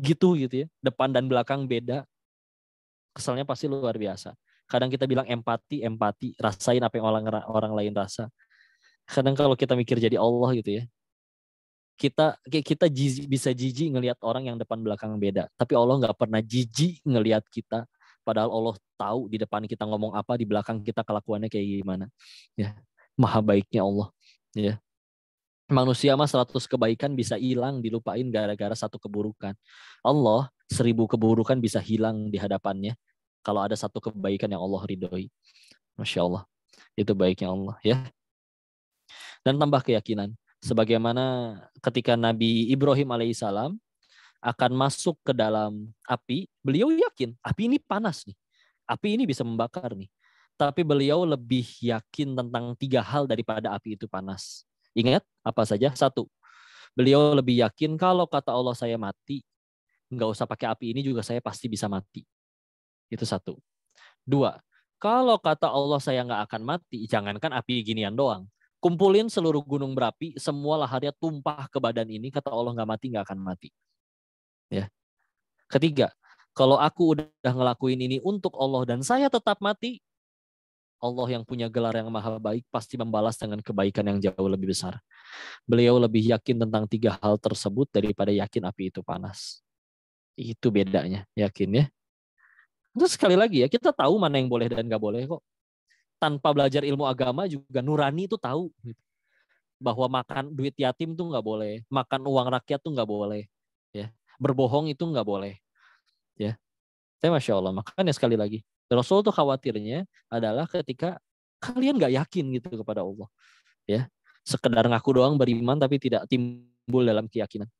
gitu ya, depan dan belakang beda, keselnya pasti luar biasa. Kadang kita bilang empati, rasain apa yang orang lain rasa. Kadang kalau kita mikir jadi Allah gitu ya, kita bisa jijik ngelihat orang yang depan belakang beda, tapi Allah nggak pernah jijik ngelihat kita, padahal Allah tahu di depan kita ngomong apa, di belakang kita kelakuannya kayak gimana. Ya, maha baiknya Allah. Ya, manusia mah 100 kebaikan bisa hilang, dilupain gara-gara satu keburukan. Allah 1000 keburukan bisa hilang di hadapannya kalau ada satu kebaikan yang Allah ridhoi. Masya Allah, itu baiknya Allah ya. Dan tambah keyakinan, sebagaimana ketika Nabi Ibrahim alaihissalam akan masuk ke dalam api, beliau yakin api ini panas nih, api ini bisa membakar nih. Tapi beliau lebih yakin tentang 3 hal daripada api itu panas. Ingat apa saja? 1, beliau lebih yakin kalau kata Allah saya mati, nggak usah pakai api ini juga saya pasti bisa mati. Itu 1. 2, kalau kata Allah saya nggak akan mati, jangankan api ginian doang. Kumpulin seluruh gunung berapi, semua laharnya tumpah ke badan ini, kata Allah nggak mati, nggak akan mati. Ya. Ketiga, kalau aku udah ngelakuin ini untuk Allah dan saya tetap mati, Allah yang punya gelar yang maha baik pasti membalas dengan kebaikan yang jauh lebih besar. Beliau lebih yakin tentang 3 hal tersebut daripada yakin api itu panas. Itu bedanya, yakin ya. Terus sekali lagi ya, kita tahu mana yang boleh dan nggak boleh kok. Tanpa belajar ilmu agama juga nurani itu tahu gitu. Bahwa makan duit yatim tuh nggak boleh, makan uang rakyat tuh nggak boleh, ya. Berbohong itu nggak boleh, ya. Saya Masya Allah, makanya sekali lagi, Rasul tuh khawatirnya adalah ketika kalian nggak yakin gitu kepada Allah, ya. Sekedar ngaku doang beriman tapi tidak timbul dalam keyakinan.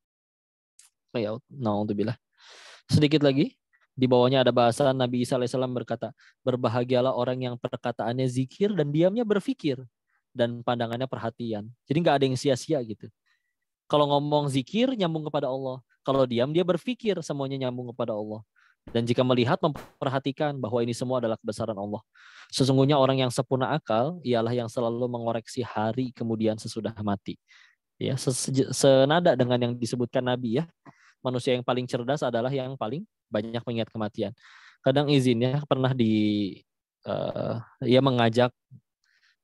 Ya, naudzubillah. Sedikit lagi, di bawahnya ada bahasa Nabi Isa alaihissalam berkata, berbahagialah orang yang perkataannya zikir dan diamnya berfikir dan pandangannya perhatian. Jadi nggak ada yang sia-sia gitu. Kalau ngomong zikir nyambung kepada Allah, kalau diam dia berfikir semuanya nyambung kepada Allah. Dan jika melihat memperhatikan bahwa ini semua adalah kebesaran Allah. Sesungguhnya orang yang sempurna akal ialah yang selalu mengoreksi hari kemudian sesudah mati. Ya, senada dengan yang disebutkan Nabi ya. Manusia yang paling cerdas adalah yang paling banyak mengingat kematian. Kadang izinnya pernah ia mengajak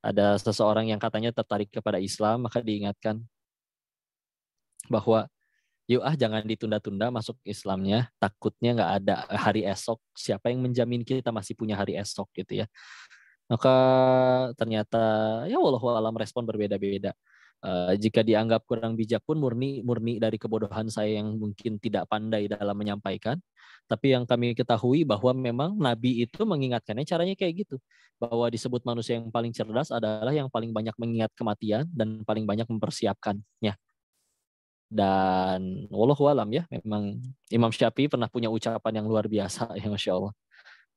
ada seseorang yang katanya tertarik kepada Islam, maka diingatkan bahwa yuk jangan ditunda-tunda masuk Islamnya, takutnya nggak ada hari esok. Siapa yang menjamin kita masih punya hari esok gitu ya. Maka ternyata ya wallahu alam respon berbeda-beda. Jika dianggap kurang bijak pun murni dari kebodohan saya yang mungkin tidak pandai dalam menyampaikan. Tapi yang kami ketahui bahwa memang Nabi itu mengingatkannya caranya kayak gitu. Bahwa disebut manusia yang paling cerdas adalah yang paling banyak mengingat kematian dan paling banyak mempersiapkannya. Dan wallahu alam ya, memang Imam Syafi'i pernah punya ucapan yang luar biasa ya Masya Allah.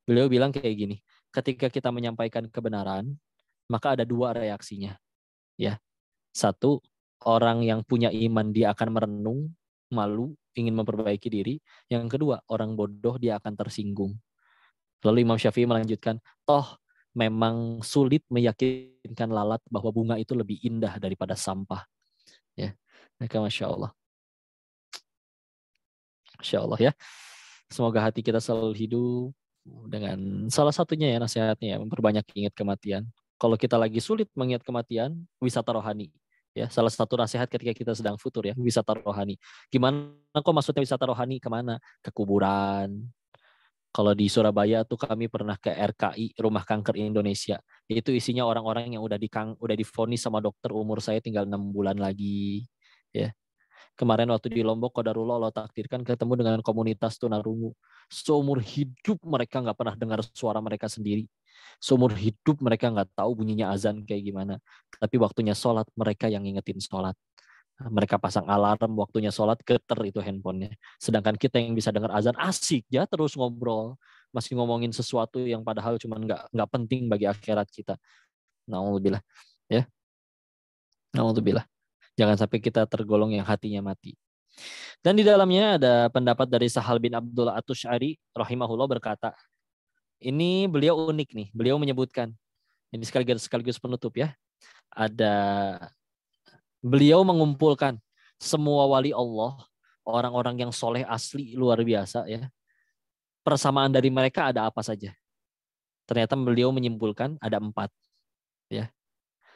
Beliau bilang kayak gini, ketika kita menyampaikan kebenaran, maka ada 2 reaksinya. Ya, 1, orang yang punya iman dia akan merenung, malu, ingin memperbaiki diri. Yang kedua, orang bodoh dia akan tersinggung. Lalu Imam Syafi'i melanjutkan, toh memang sulit meyakinkan lalat bahwa bunga itu lebih indah daripada sampah. Ya, maka Masya Allah. Masya Allah ya. Semoga hati kita selalu hidup dengan salah satunya ya nasihatnya ya, memperbanyak ingat kematian. Kalau kita lagi sulit mengingat kematian, wisata rohani. Ya, salah satu nasihat ketika kita sedang futur ya, wisata rohani. Gimana kok maksudnya wisata rohani? Kemana? Ke kuburan. Kalau di Surabaya tuh kami pernah ke RKI, Rumah Kanker Indonesia. Itu isinya orang-orang yang udah divonis sama dokter umur saya tinggal 6 bulan lagi. Ya, kemarin waktu di Lombok, qadarullah Allah takdirkan ketemu dengan komunitas tunarungu. Seumur hidup mereka nggak pernah dengar suara mereka sendiri. Seumur hidup mereka nggak tahu bunyinya azan kayak gimana. Tapi waktunya sholat, mereka yang ngingetin sholat. Mereka pasang alarm, waktunya sholat, geter itu handphonenya. Sedangkan kita yang bisa dengar azan, asik ya terus ngobrol. Masih ngomongin sesuatu yang padahal cuma nggak penting bagi akhirat kita. Na'udzubillah. Ya, na'udzubillah. Jangan sampai kita tergolong yang hatinya mati. Dan di dalamnya ada pendapat dari Sahal bin Abdullah At-Tusy'ari rahimahullah berkata, ini beliau unik nih, beliau menyebutkan, ini sekaligus penutup ya, ada beliau mengumpulkan semua wali Allah, orang-orang yang soleh asli luar biasa ya, persamaan dari mereka ada apa saja. Ternyata beliau menyimpulkan ada 4 ya.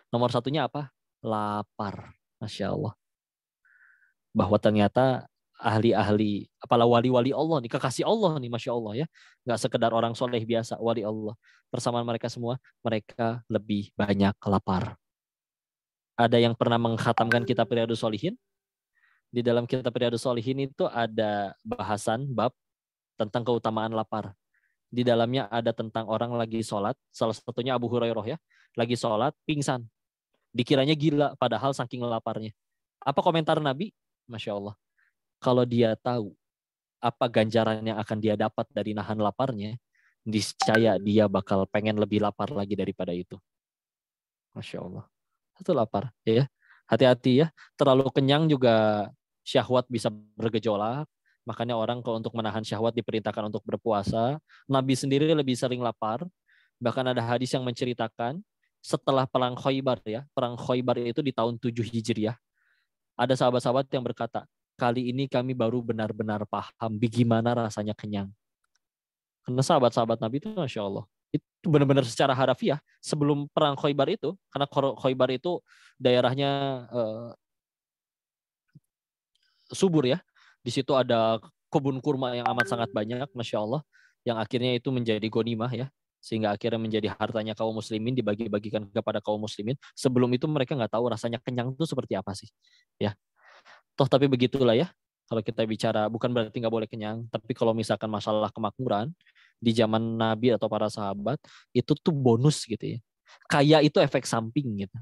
Nomor satunya apa? lapar. Masya Allah. Bahwa ternyata ahli-ahli, apalah wali-wali Allah nih, kekasih Allah nih, Masya Allah ya. Nggak sekedar orang soleh biasa, wali Allah. Persamaan mereka semua, mereka lebih banyak lapar. Ada yang pernah mengkhatamkan kitab Riyadhus Shalihin? Di dalam kitab Riyadhus Shalihin itu ada bahasan bab tentang keutamaan lapar. Di dalamnya ada tentang orang lagi sholat, salah satunya Abu Hurairah ya, lagi sholat, pingsan. Dikiranya gila, padahal saking laparnya. Apa komentar Nabi? Masya Allah. Kalau dia tahu apa ganjaran yang akan dia dapat dari nahan laparnya, niscaya dia bakal pengen lebih lapar lagi daripada itu. Masya Allah. Itu lapar. Ya. Hati-hati ya. Terlalu kenyang juga syahwat bisa bergejolak. Makanya orang kalau untuk menahan syahwat diperintahkan untuk berpuasa. Nabi sendiri lebih sering lapar. Bahkan ada hadis yang menceritakan setelah perang Khaybar ya. Perang Khaybar itu di tahun 7 Hijriah. Ada sahabat-sahabat yang berkata, kali ini kami baru benar-benar paham bagaimana rasanya kenyang. Karena sahabat-sahabat Nabi itu Masya Allah. Itu benar-benar secara harafiah. Sebelum perang Khaybar itu, karena Khaybar itu daerahnya subur ya. Di situ ada kebun kurma yang amat sangat banyak, Masya Allah. Yang akhirnya itu menjadi ghanimah ya. Sehingga akhirnya menjadi hartanya kaum muslimin, dibagi-bagikan kepada kaum muslimin. Sebelum itu mereka nggak tahu rasanya kenyang itu seperti apa sih. Ya. Toh tapi begitulah ya. Kalau kita bicara bukan berarti nggak boleh kenyang, tapi kalau misalkan masalah kemakmuran di zaman Nabi atau para sahabat itu tuh bonus gitu ya. Kaya itu efek samping gitu.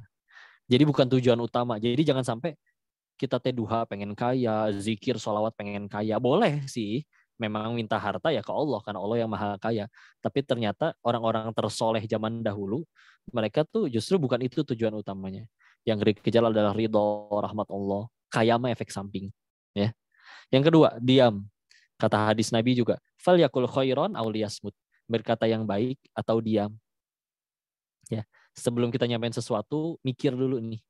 Jadi bukan tujuan utama. Jadi jangan sampai kita teh duha pengen kaya, zikir, sholawat pengen kaya. Boleh sih, memang minta harta ya ke Allah, karena Allah yang maha kaya. Tapi ternyata orang-orang tersoleh zaman dahulu, mereka tuh justru bukan itu tujuan utamanya. Yang dikejar adalah ridho, rahmat Allah. Kaya mah efek samping. Ya. Yang kedua, diam. Kata hadis Nabi juga, fal yakul khairon aw liyasmut. Berkata yang baik atau diam. Ya. Sebelum kita nyampein sesuatu, mikir dulu nih.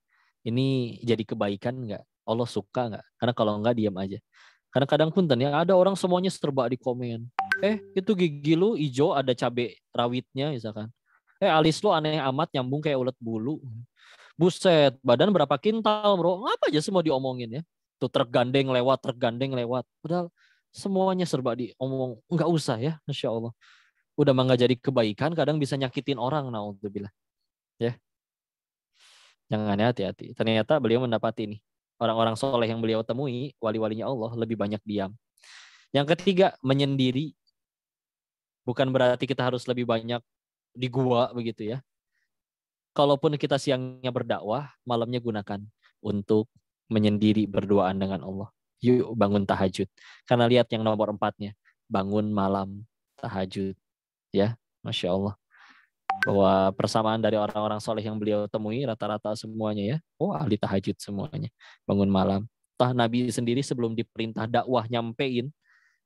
Ini jadi kebaikan nggak? Allah suka nggak? Karena kalau nggak, diam aja. Karena kadang pun ya ada orang semuanya serba di komen. Itu gigi lu hijau ada cabai rawitnya misalkan. Alis lu aneh amat nyambung kayak ulet bulu. Buset, badan berapa kintal bro? Apa aja semua diomongin ya. Tuh truk gandeng lewat. Padahal semuanya serba diomong. Nggak usah ya, Masya Allah. Udah mah nggak jadi kebaikan, kadang bisa nyakitin orang. Naudzubillah. Ya, jangan hati-hati. Ternyata beliau mendapati nih. Orang-orang soleh yang beliau temui, wali-walinya Allah, lebih banyak diam. Yang ketiga, menyendiri. Bukan berarti kita harus lebih banyak di gua begitu ya. Kalaupun kita siangnya berdakwah, malamnya gunakan untuk menyendiri berduaan dengan Allah. Yuk bangun tahajud. Karena lihat yang nomor 4-nya. Bangun malam tahajud. Ya, Masya Allah. Bahwa persamaan dari orang-orang soleh yang beliau temui, rata-rata semuanya ya. Oh, ahli tahajud semuanya. Bangun malam. Tah Nabi sendiri sebelum diperintah dakwah nyampein,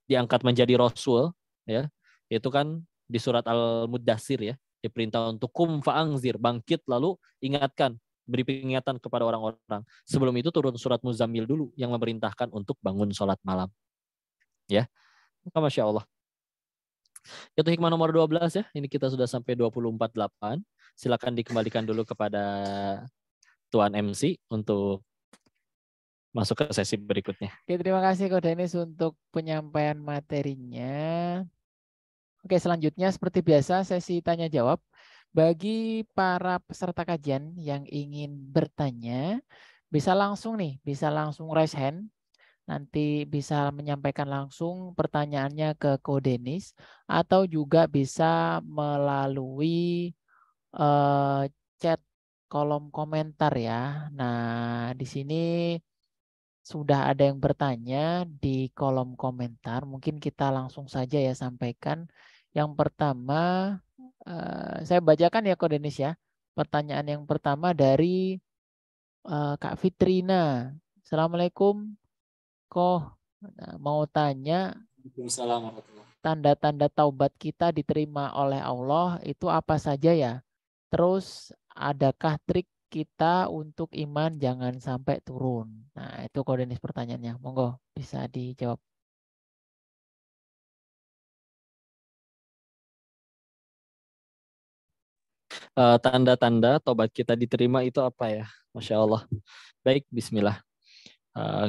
diangkat menjadi Rasul. Ya, itu kan di surat Al-Muddatsir ya. Diperintah untuk kum fa'angzir, bangkit lalu ingatkan, beri peringatan kepada orang-orang. Sebelum itu turun surat Muzammil dulu yang memerintahkan untuk bangun sholat malam. Ya, maka Masya Allah. Itu hikmah nomor 12 ya. Ini kita sudah sampai 24/8. Silakan dikembalikan dulu kepada Tuan MC untuk masuk ke sesi berikutnya. Oke, terima kasih Ko Denis untuk penyampaian materinya. Oke, selanjutnya seperti biasa sesi tanya jawab. Bagi para peserta kajian yang ingin bertanya, bisa langsung raise hand. Nanti bisa menyampaikan langsung pertanyaannya ke Ko Denis atau juga bisa melalui chat kolom komentar ya. Nah, di sini sudah ada yang bertanya di kolom komentar. Mungkin kita langsung saja ya sampaikan. Yang pertama, saya bacakan ya Ko Denis ya. Pertanyaan yang pertama dari Kak Fitrina. Assalamualaikum, Koh. Nah, mau tanya, Waalaikumsalam warahmatullahi wabarakatuh. tanda-tanda taubat kita diterima oleh Allah itu apa saja ya? Terus adakah trik kita untuk iman jangan sampai turun? Nah, itu kodenis pertanyaannya. Monggo bisa dijawab. Tanda-tanda tobat kita diterima itu apa ya? Masya Allah. Baik, Bismillah.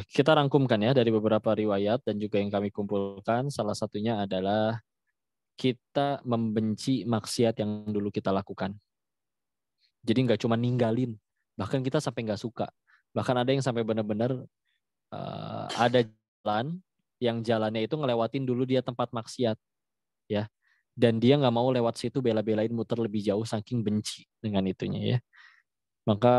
Kita rangkumkan ya dari beberapa riwayat dan juga yang kami kumpulkan. Salah satunya adalah kita membenci maksiat yang dulu kita lakukan. Jadi nggak cuma ninggalin, bahkan kita sampai nggak suka. Bahkan ada yang sampai benar-benar ada jalan yang jalannya itu ngelewatin dulu dia tempat maksiat, ya. Dan dia nggak mau lewat situ bela-belain muter lebih jauh saking benci dengan itunya ya. Maka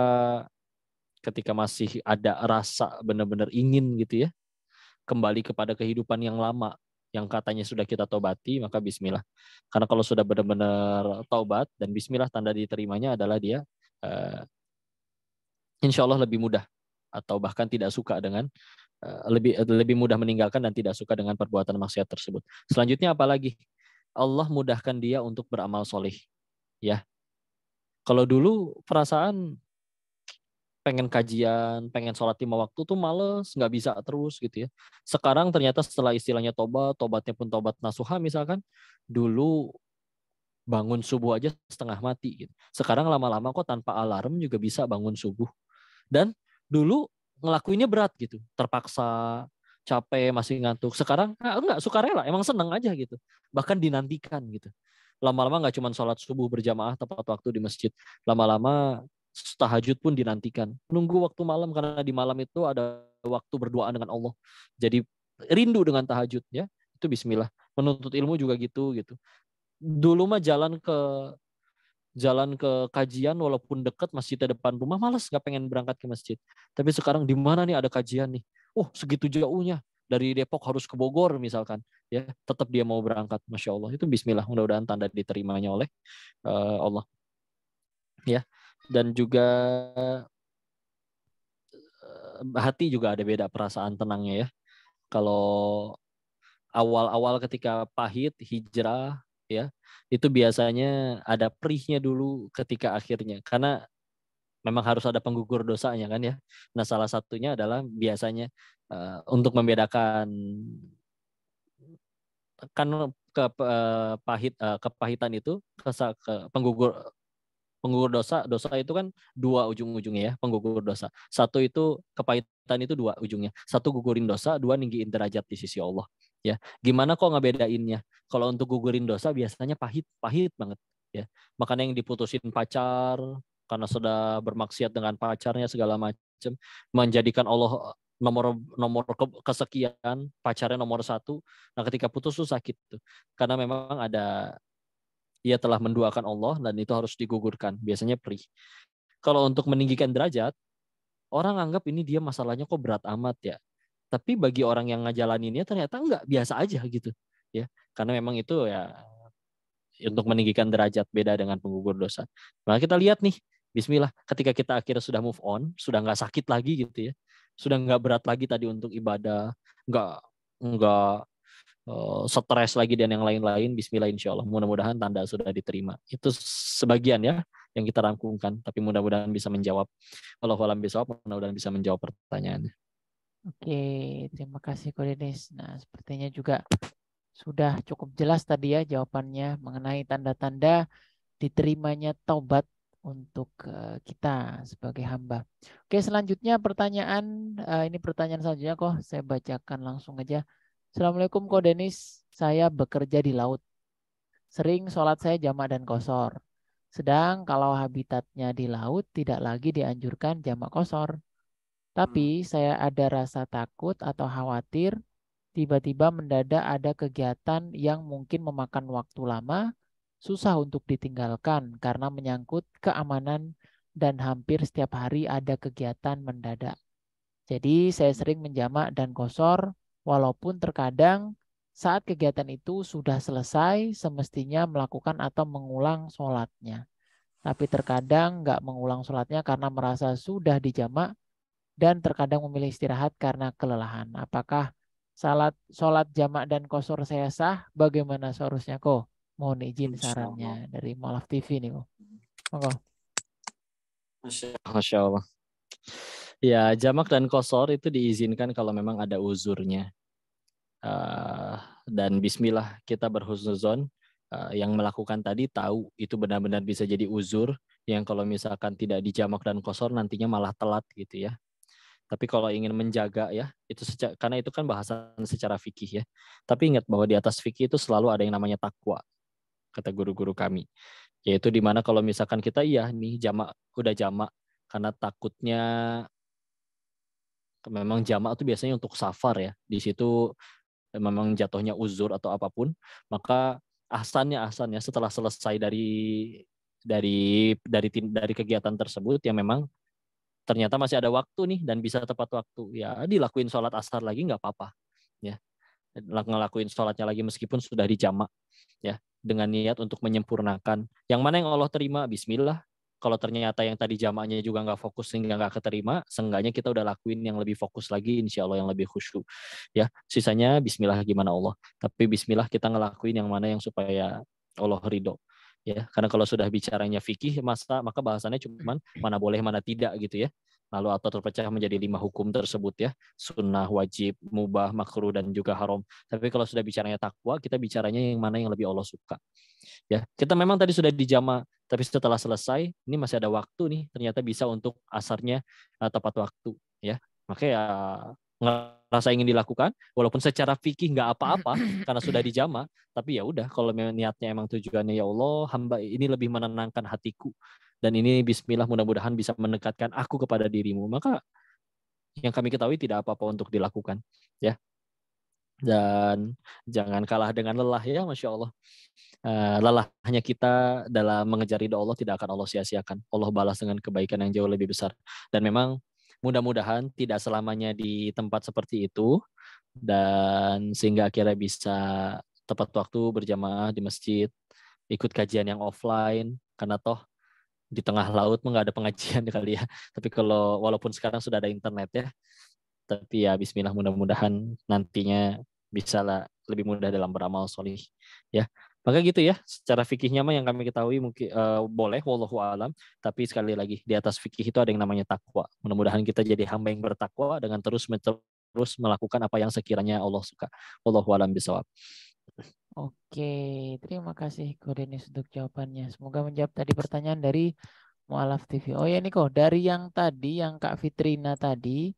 ketika masih ada rasa benar-benar ingin gitu ya, kembali kepada kehidupan yang lama yang katanya sudah kita tobati, maka bismillah. Karena kalau sudah benar-benar taubat dan bismillah, tanda diterimanya adalah dia insya Allah lebih mudah atau bahkan tidak suka dengan lebih mudah meninggalkan dan tidak suka dengan perbuatan maksiat tersebut. Selanjutnya apalagi? Allah mudahkan dia untuk beramal soleh. Ya, kalau dulu perasaan pengen kajian, pengen sholat 5 waktu tuh males, nggak bisa terus gitu ya. Sekarang ternyata setelah istilahnya tobatnya pun tobat nasuha misalkan, dulu bangun subuh aja setengah mati gitu. Sekarang lama-lama kok tanpa alarm juga bisa bangun subuh. Dan dulu ngelakuinnya berat gitu, terpaksa, capek, masih ngantuk. Sekarang enggak, sukarela, emang seneng aja gitu. Bahkan dinantikan gitu. Lama-lama nggak cuma sholat subuh berjamaah tepat waktu di masjid. Lama-lama tahajud pun dinantikan. Nunggu waktu malam karena di malam itu ada waktu berdoa dengan Allah. Jadi rindu dengan tahajud ya. Itu bismillah. Menuntut ilmu juga gitu gitu. Dulu mah jalan ke kajian walaupun dekat masjidnya depan rumah malas nggak pengen berangkat ke masjid. Tapi sekarang di mana nih ada kajian nih? Oh segitu jauhnya dari Depok harus ke Bogor misalkan ya tetap dia mau berangkat. Masya Allah itu Bismillah mudah-mudahan tanda diterimanya oleh Allah ya. Dan juga hati juga ada beda perasaan tenangnya ya. Kalau awal-awal ketika pahit hijrah ya itu biasanya ada perihnya dulu ketika akhirnya karena memang harus ada penggugur dosanya kan ya. Nah salah satunya adalah biasanya untuk membedakan kan kepahitan itu penggugur penggugur dosa itu kan dua ujung-ujungnya ya penggugur dosa. Satu itu kepahitan itu dua ujungnya. Satu gugurin dosa, dua ninggiin derajat di sisi Allah. Ya, gimana kok ngebedainnya? Kalau untuk gugurin dosa biasanya pahit banget. Ya, makanya yang diputusin pacar karena sudah bermaksiat dengan pacarnya segala macam, menjadikan Allah nomor nomor kesekian, pacarnya nomor satu. Nah, ketika putus tuh sakit tuh, karena memang ada ia telah menduakan Allah dan itu harus digugurkan. Biasanya perih. Kalau untuk meninggikan derajat, orang anggap ini dia masalahnya kok berat amat ya. Tapi bagi orang yang ngejalaninnya ternyata enggak, biasa aja gitu. Ya, karena memang itu ya untuk meninggikan derajat beda dengan penggugur dosa. Nah kita lihat nih, Bismillah, ketika kita akhirnya sudah move on, sudah nggak sakit lagi gitu ya, sudah nggak berat lagi tadi untuk ibadah, nggak stres lagi dan yang lain-lain. Bismillah insya Allah. Mudah-mudahan tanda sudah diterima. Itu sebagian ya yang kita rangkumkan. Tapi mudah-mudahan bisa menjawab. Wallahu a'lam bishawab. Mudah-mudahan bisa menjawab pertanyaannya. Oke, terima kasih Ko Denis. Nah, sepertinya juga sudah cukup jelas tadi ya jawabannya mengenai tanda-tanda diterimanya taubat untuk kita sebagai hamba. Oke, selanjutnya ini pertanyaan selanjutnya kok saya bacakan langsung aja. Assalamualaikum Ko Denis, saya bekerja di laut. Sering sholat saya jamak dan qashar. Sedang kalau habitatnya di laut tidak lagi dianjurkan jamak qashar. Tapi saya ada rasa takut atau khawatir tiba-tiba mendadak ada kegiatan yang mungkin memakan waktu lama, susah untuk ditinggalkan karena menyangkut keamanan dan hampir setiap hari ada kegiatan mendadak. Jadi saya sering menjamak dan qashar walaupun terkadang saat kegiatan itu sudah selesai semestinya melakukan atau mengulang sholatnya. Tapi terkadang nggak mengulang sholatnya karena merasa sudah dijamak dan terkadang memilih istirahat karena kelelahan. Apakah sholat jamak dan qashar saya sah? Bagaimana seharusnya kok? Mohon izin Masya Allah. sarannya dari Mualaf TV nih kok. Monggo. Masya Allah. Ya, jamak dan qashar itu diizinkan kalau memang ada uzurnya. Dan bismillah kita berhusnuzon yang melakukan tadi tahu itu benar-benar bisa jadi uzur yang kalau misalkan tidak dijamak dan qasar nantinya malah telat gitu ya. Tapi kalau ingin menjaga ya, itu karena itu kan bahasan secara fikih ya. Tapi ingat bahwa di atas fikih itu selalu ada yang namanya takwa, kata guru-guru kami. Yaitu di mana kalau misalkan kita iya nih udah jamak karena takutnya memang jamak itu biasanya untuk safar ya. Di situ memang jatuhnya uzur atau apapun, maka ahsannya setelah selesai dari kegiatan tersebut yang memang ternyata masih ada waktu nih dan bisa tepat waktu, ya dilakuin sholat asar lagi nggak apa-apa ya, ngelakuin sholatnya lagi meskipun sudah dijamak ya, dengan niat untuk menyempurnakan yang mana yang Allah terima, bismillah. Kalau ternyata yang tadi jamaknya juga nggak fokus sehingga nggak keterima, seenggaknya kita udah lakuin yang lebih fokus lagi, insya Allah yang lebih khusyuk ya. Sisanya bismillah gimana Allah, tapi bismillah kita ngelakuin yang mana yang supaya Allah ridho ya. Karena kalau sudah bicaranya fikih maka bahasannya cuman mana boleh mana tidak gitu ya. Lalu atau terpecah menjadi 5 hukum tersebut ya, sunnah, wajib, mubah, makruh, dan juga haram. Tapi kalau sudah bicaranya takwa, kita bicaranya yang mana yang lebih Allah suka. Ya, kita memang tadi sudah dijama, tapi setelah selesai, ini masih ada waktu nih, ternyata bisa untuk asarnya tepat waktu. Ya, makanya ya, ngerasa ingin dilakukan, walaupun secara fikih nggak apa-apa karena sudah dijama, tapi ya udah, kalau niatnya emang tujuannya ya Allah, hamba ini lebih menenangkan hatiku, dan ini Bismillah mudah-mudahan bisa mendekatkan aku kepada dirimu, maka yang kami ketahui tidak apa-apa untuk dilakukan ya. Dan jangan kalah dengan lelah ya, Masya Allah. Lelahnya kita dalam mengejar ridho Allah tidak akan Allah sia-siakan. Allah balas dengan kebaikan yang jauh lebih besar. Dan memang mudah-mudahan tidak selamanya di tempat seperti itu, dan sehingga akhirnya bisa tepat waktu berjamaah di masjid, ikut kajian yang offline, karena toh di tengah laut nggak ada pengajian kali ya. Tapi kalau walaupun sekarang sudah ada internet ya, tapi ya Bismillah mudah-mudahan nantinya bisa lah lebih mudah dalam beramal solih ya. Maka gitu ya, secara fikihnya mah yang kami ketahui mungkin boleh, wallahu alam. Tapi sekali lagi di atas fikih itu ada yang namanya takwa. Mudah-mudahan kita jadi hamba yang bertakwa dengan terus melakukan apa yang sekiranya Allah suka. Wallahu alam bisawab. Oke, terima kasih Ko Denis untuk jawabannya. Semoga menjawab tadi pertanyaan dari Mualaf TV. Oh ya Niko, dari yang tadi, yang Kak Fitrina tadi,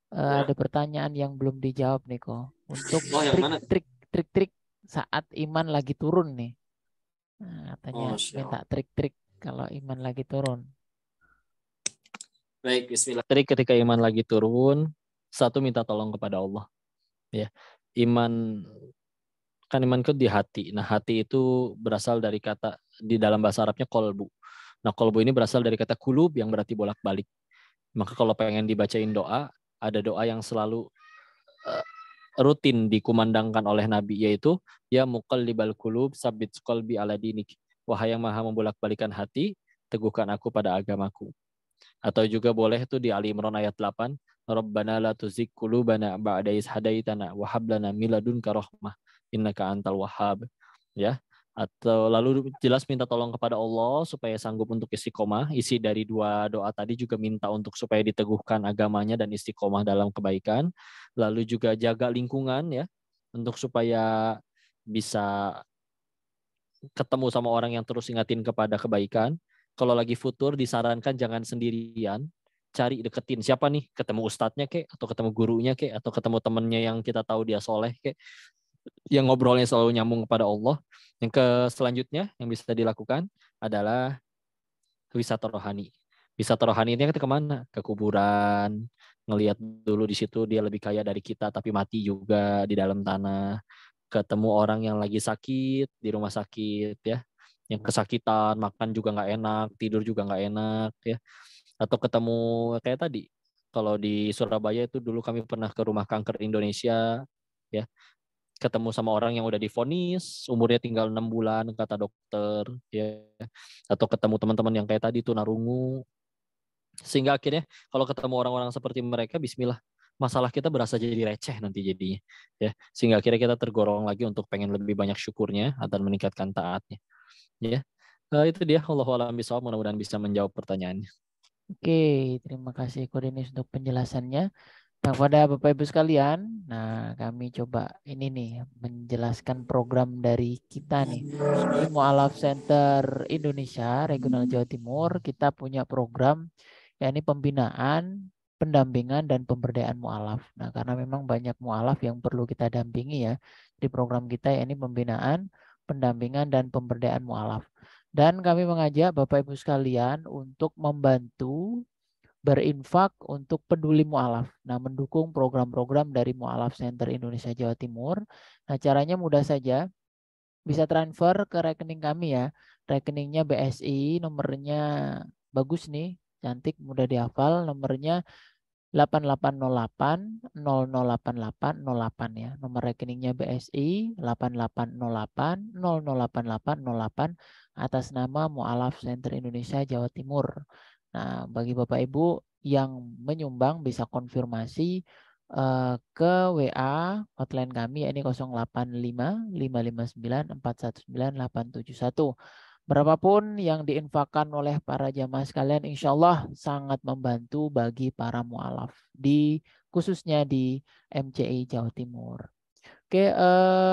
ada pertanyaan yang belum dijawab Niko. Untuk Oh, yang mana? trik-trik saat iman lagi turun nih. Nah, katanya Oh, minta siap. trik-trik kalau iman lagi turun. Baik, bismillah. Jadi ketika iman lagi turun, satu minta tolong kepada Allah. Ya, iman kan iman itu di hati. Nah, hati itu berasal dari kata di dalam bahasa Arabnya kolbu. Nah, kolbu ini berasal dari kata kulub yang berarti bolak-balik. Maka kalau pengen dibacain doa, ada doa yang selalu uh, rutin dikumandangkan oleh Nabi, yaitu ya muqallibal qulub sabit qalbi ala dinik. Wahai yang maha membolak-balikan hati, teguhkan aku pada agamaku. Atau juga boleh itu di Ali Imran ayat 8, Rabbana la tuzigh qulubana ba'da idh hadaitana wa hab lana min ladunka rahmah innaka antal wahhab. Ya. Atau lalu jelas minta tolong kepada Allah supaya sanggup untuk istiqomah. Isi dari dua doa tadi juga minta untuk supaya diteguhkan agamanya dan istiqomah dalam kebaikan. Lalu juga jaga lingkungan ya, untuk supaya bisa ketemu sama orang yang terus ingatin kepada kebaikan. Kalau lagi futur disarankan jangan sendirian, cari deketin siapa nih, ketemu ustadznya kek, atau ketemu gurunya kek, atau ketemu temennya yang kita tahu dia soleh kek, yang ngobrolnya selalu nyambung kepada Allah. Yang selanjutnya yang bisa dilakukan adalah wisata rohani. Wisata rohani ini kita kemana? Ke kuburan, ngelihat dulu di situ dia lebih kaya dari kita, tapi mati juga di dalam tanah. Ketemu orang yang lagi sakit di rumah sakit ya, yang kesakitan, makan juga nggak enak, tidur juga nggak enak ya. Atau ketemu kayak tadi, kalau di Surabaya itu dulu kami pernah ke Rumah Kanker Indonesia ya, ketemu sama orang yang udah divonis umurnya tinggal 6 bulan kata dokter ya. Atau ketemu teman-teman yang kayak tadi tuh narungu, sehingga akhirnya kalau ketemu orang-orang seperti mereka, bismillah, masalah kita berasa jadi receh nanti jadinya ya, sehingga akhirnya kita tergorong lagi untuk pengen lebih banyak syukurnya dan meningkatkan taatnya ya. Itu dia, Allahu a'lam bishawab, mudah-mudahan bisa menjawab pertanyaannya. Oke, terima kasih Ko Denis untuk penjelasannya. Nah, pada Bapak Ibu sekalian, nah kami coba ini nih menjelaskan program dari kita nih. Di Mu'alaf Center Indonesia, Regional Jawa Timur, kita punya program yakni pembinaan, pendampingan dan pemberdayaan mu'alaf. Nah, karena memang banyak mu'alaf yang perlu kita dampingi ya. Di program kita yakni pembinaan, pendampingan dan pemberdayaan mu'alaf. Dan kami mengajak Bapak Ibu sekalian untuk membantu berinfak untuk peduli mu'alaf. Nah, mendukung program-program dari Mu'alaf Center Indonesia Jawa Timur. Nah, caranya mudah saja. Bisa transfer ke rekening kami ya. Rekeningnya BSI, nomornya bagus nih, cantik, mudah dihafal. Nomornya 8808 008808 ya. Nomor rekeningnya BSI 8808 008808 atas nama Mu'alaf Center Indonesia Jawa Timur. Nah, bagi Bapak Ibu yang menyumbang bisa konfirmasi ke WA hotline kami ini 085 559 419 871. Berapapun yang diinfakkan oleh para jamaah sekalian, insya Allah sangat membantu bagi para mu'alaf khususnya di MCI Jawa Timur. Oke,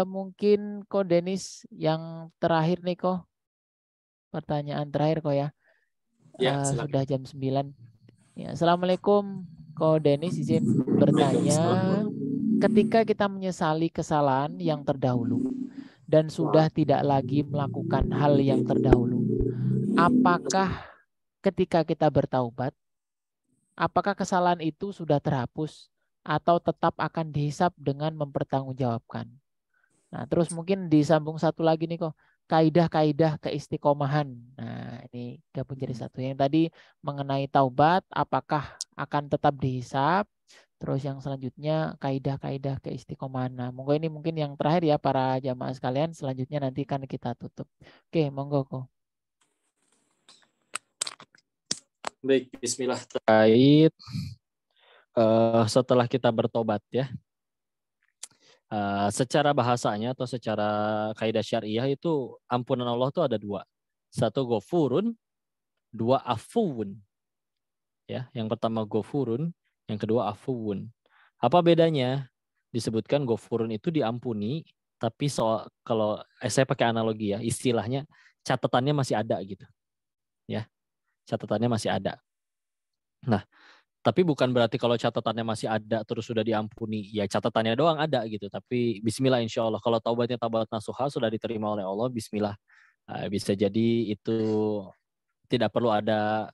mungkin Ko Denis yang terakhir nih Ko, pertanyaan terakhir Ko ya. Ya, silakan. Sudah jam 9. Ya, Assalamualaikum Ko Denis, izin bertanya. Waalaikumsalam. Ketika kita menyesali kesalahan yang terdahulu dan sudah tidak lagi melakukan hal yang terdahulu, apakah ketika kita bertaubat, apakah kesalahan itu sudah terhapus atau tetap akan dihisap dengan mempertanggungjawabkan? Nah, terus mungkin disambung satu lagi nih kok, kaidah-kaidah keistiqomahan. Nah, ini gabung jadi satu. Yang tadi mengenai taubat, apakah akan tetap dihisap? Terus yang selanjutnya kaidah-kaidah keistiqomahan. Nah, monggo ini mungkin yang terakhir ya para jamaah sekalian. Selanjutnya nanti kan kita tutup. Oke, monggo kok. Baik, bismillah. Terkait setelah kita bertobat ya. Secara bahasanya atau secara kaidah syariah itu ampunan Allah itu ada dua. Satu gofurun, dua afuun. Ya, yang pertama gofurun, yang kedua afuun. Apa bedanya? Disebutkan gofurun itu diampuni, tapi kalau saya pakai analogi ya, istilahnya catatannya masih ada gitu. Ya, catatannya masih ada. Nah, tapi bukan berarti kalau catatannya masih ada terus sudah diampuni. Ya catatannya doang ada gitu. Tapi bismillah insya Allah. Kalau taubatnya taubat nasuha sudah diterima oleh Allah, bismillah. Bisa jadi itu tidak perlu ada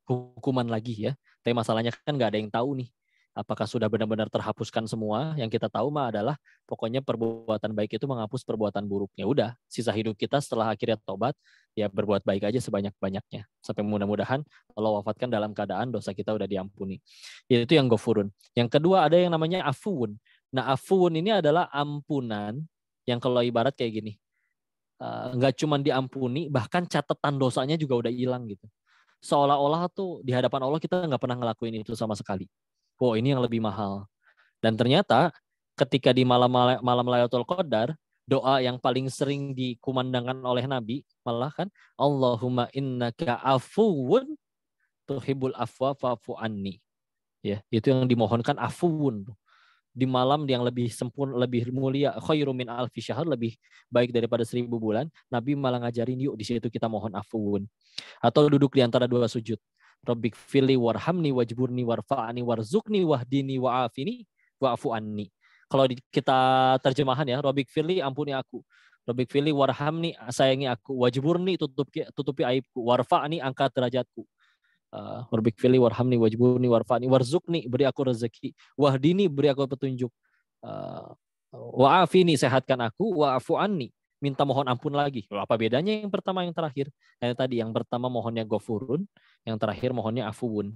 hukuman lagi ya. Tapi masalahnya kan nggak ada yang tahu nih. Apakah sudah benar-benar terhapuskan semua? Yang kita tahu mah adalah pokoknya perbuatan baik itu menghapus perbuatan buruk. Ya udah, sisa hidup kita setelah akhirnya tobat, ya berbuat baik aja sebanyak-banyaknya. Sampai mudah-mudahan Allah wafatkan dalam keadaan dosa kita udah diampuni. Itu yang gofurun. Yang kedua ada yang namanya afuun. Nah afuun ini adalah ampunan yang kalau ibarat kayak gini. Nggak cuma diampuni, bahkan catatan dosanya juga udah hilang gitu. Seolah-olah tuh di hadapan Allah kita nggak pernah ngelakuin itu sama sekali. Wow, ini yang lebih mahal. Dan ternyata ketika di malam Lailatul Qadar, doa yang paling sering dikumandangkan oleh Nabi malah kan Allahumma innaka afuwun tuhibbul afwa fa'fu anni. Ya, itu yang dimohonkan afuwun. Di malam yang lebih sempurna, lebih mulia, khairu min alfi syahr, lebih baik daripada 1000 bulan, Nabi malah ngajarin yuk di situ kita mohon afuwun. Atau duduk di antara dua sujud. Rabbik fili warhamni wajburni warfa'ani warzukni wahdini wa'afini wa'afu anni. Kalau kita terjemahan ya, Rabbik fili ampuni aku. Rabbik fili warhamni sayangi aku. Wajburni tutupi aibku. Warfa'ni angkat derajatku. Rabbik fili warhamni wajburni warfa'ni warzukni beri aku rezeki. Wahdini beri aku petunjuk. Wa'afini sehatkan aku. Wa'afu anni minta mohon ampun lagi. Apa bedanya yang pertama yang terakhir? Yang tadi yang pertama mohonnya gofurun, yang terakhir mohonnya afuun.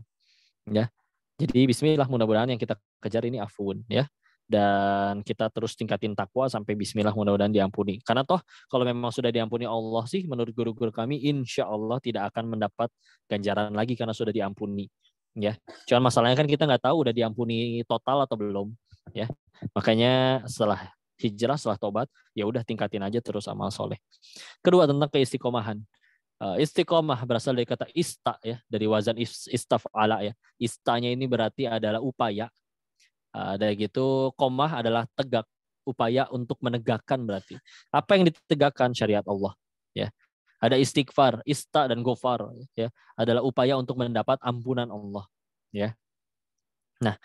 Ya. Jadi bismillah mudah-mudahan yang kita kejar ini afuun ya. Dan kita terus tingkatin takwa sampai bismillah mudah-mudahan diampuni. Karena toh kalau memang sudah diampuni Allah sih menurut guru-guru kami insya Allah tidak akan mendapat ganjaran lagi karena sudah diampuni. Ya. Cuman masalahnya kan kita nggak tahu udah diampuni total atau belum. Ya. Makanya setelah hijrah, setelah tobat, ya udah tingkatin aja terus amal soleh. Kedua tentang keistiqomahan. Istiqomah berasal dari kata ista ya, dari wazan istaf'ala ya. Istanya ini berarti adalah upaya. Ada gitu, komah adalah tegak, upaya untuk menegakkan berarti. Apa yang ditegakkan? Syariat Allah. Ya. Ada istighfar, ista dan gofar, ya, adalah upaya untuk mendapat ampunan Allah. Ya. Nah,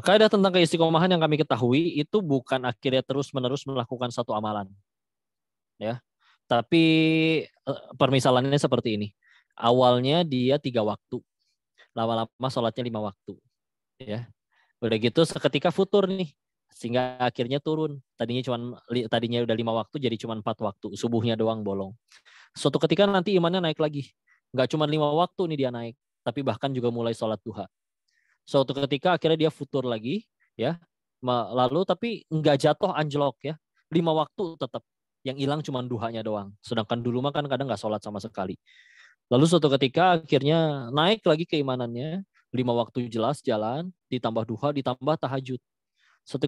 kaidah tentang keistiqomahan yang kami ketahui itu bukan akhirnya terus-menerus melakukan satu amalan. Ya. Tapi permisalannya seperti ini. Awalnya dia 3 waktu, lama-lama sholatnya 5 waktu. Ya. Udah gitu seketika futur nih, sehingga akhirnya turun. Tadinya udah 5 waktu jadi cuma 4 waktu, subuhnya doang bolong. Suatu ketika nanti imannya naik lagi. Nggak cuma 5 waktu nih dia naik, tapi bahkan juga mulai sholat duha. Suatu ketika akhirnya dia futur lagi, ya. Lalu tapi nggak jatuh anjlok ya. 5 waktu tetap. Yang hilang cuma duhanya doang. Sedangkan dulu mah kan kadang nggak sholat sama sekali. Lalu suatu ketika akhirnya naik lagi keimanannya. 5 waktu jelas jalan, ditambah duha, ditambah tahajud. Suatu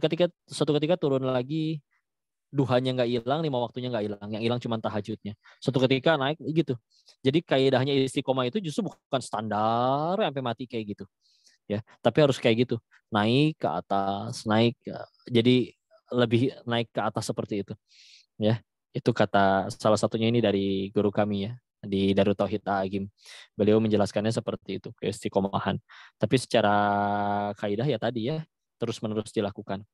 ketika turun lagi, duhanya nggak hilang, 5 waktunya nggak hilang, yang hilang cuma tahajudnya. Suatu ketika naik gitu. Jadi kaidahnya istiqomah itu justru bukan standar sampai mati kayak gitu, ya. Tapi harus kayak gitu, naik ke atas, jadi lebih naik ke atas seperti itu, ya. Itu kata salah satunya ini dari guru kami ya di Darut Tauhid Agim. Beliau menjelaskannya seperti itu, keistiqomahan. Tapi secara kaidah ya tadi ya, terus menerus dilakukan.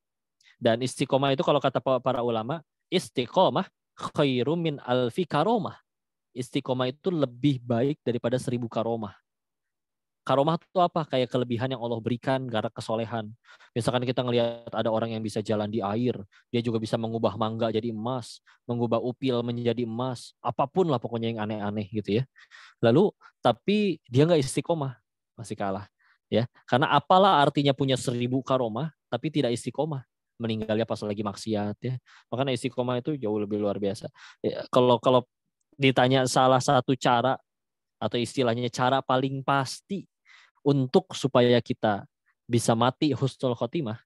Dan istiqomah itu kalau kata para ulama, istiqomah khairum min alfi karomah. Istiqomah itu lebih baik daripada 1000 karomah. Karomah itu apa? Kayak kelebihan yang Allah berikan gara kesolehan. Misalkan kita ngelihat ada orang yang bisa jalan di air, dia juga bisa mengubah mangga jadi emas, mengubah upil menjadi emas, apapun lah pokoknya yang aneh-aneh gitu ya. Lalu tapi dia nggak istiqomah, masih kalah. Ya, karena apalah artinya punya 1000 karomah tapi tidak istiqomah, meninggalnya pas lagi maksiat ya. Makanya istiqomah itu jauh lebih luar biasa. Ya, kalau ditanya salah satu cara atau istilahnya cara paling pasti untuk supaya kita bisa mati husnul khotimah,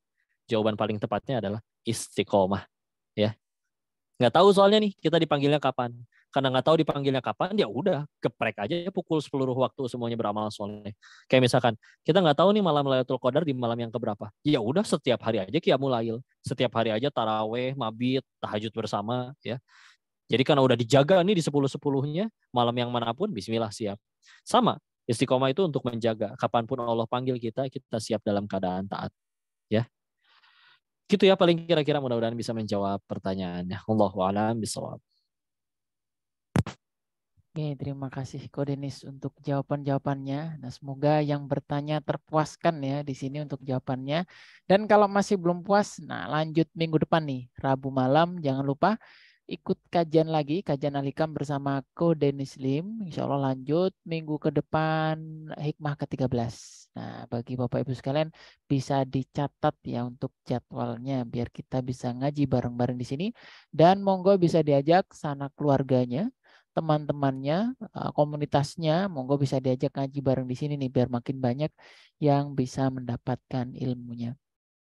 jawaban paling tepatnya adalah istiqomah. Ya, nggak tahu soalnya nih kita dipanggilnya kapan. Karena nggak tahu dipanggilnya kapan, ya udah geprek aja ya, pukul seluruh waktu semuanya beramal soleh. Kayak misalkan kita nggak tahu nih malam Lailatul Qadar di malam yang keberapa. Ya udah setiap hari aja qiyamul lail, setiap hari aja taraweh, mabit, tahajud bersama ya. Jadi karena udah dijaga nih di 10-10-nya, malam yang manapun bismillah siap. Sama, istiqomah itu untuk menjaga kapanpun Allah panggil kita, kita siap dalam keadaan taat ya. Gitu ya paling kira-kira, mudah-mudahan bisa menjawab pertanyaannya. Allahu a'lam bishawab. Oke, terima kasih Ko Denis untuk jawaban-jawabannya. Nah, semoga yang bertanya terpuaskan ya di sini untuk jawabannya. Dan kalau masih belum puas, nah lanjut minggu depan nih, Rabu malam. Jangan lupa ikut kajian lagi, kajian Al-Hikam bersama Ko Denis Lim. Insya Allah lanjut minggu ke depan hikmah ke-13. Nah, bagi Bapak Ibu sekalian bisa dicatat ya untuk jadwalnya biar kita bisa ngaji bareng-bareng di sini. Dan monggo bisa diajak sanak keluarganya, teman-temannya, komunitasnya, monggo bisa diajak ngaji bareng di sini nih biar makin banyak yang bisa mendapatkan ilmunya.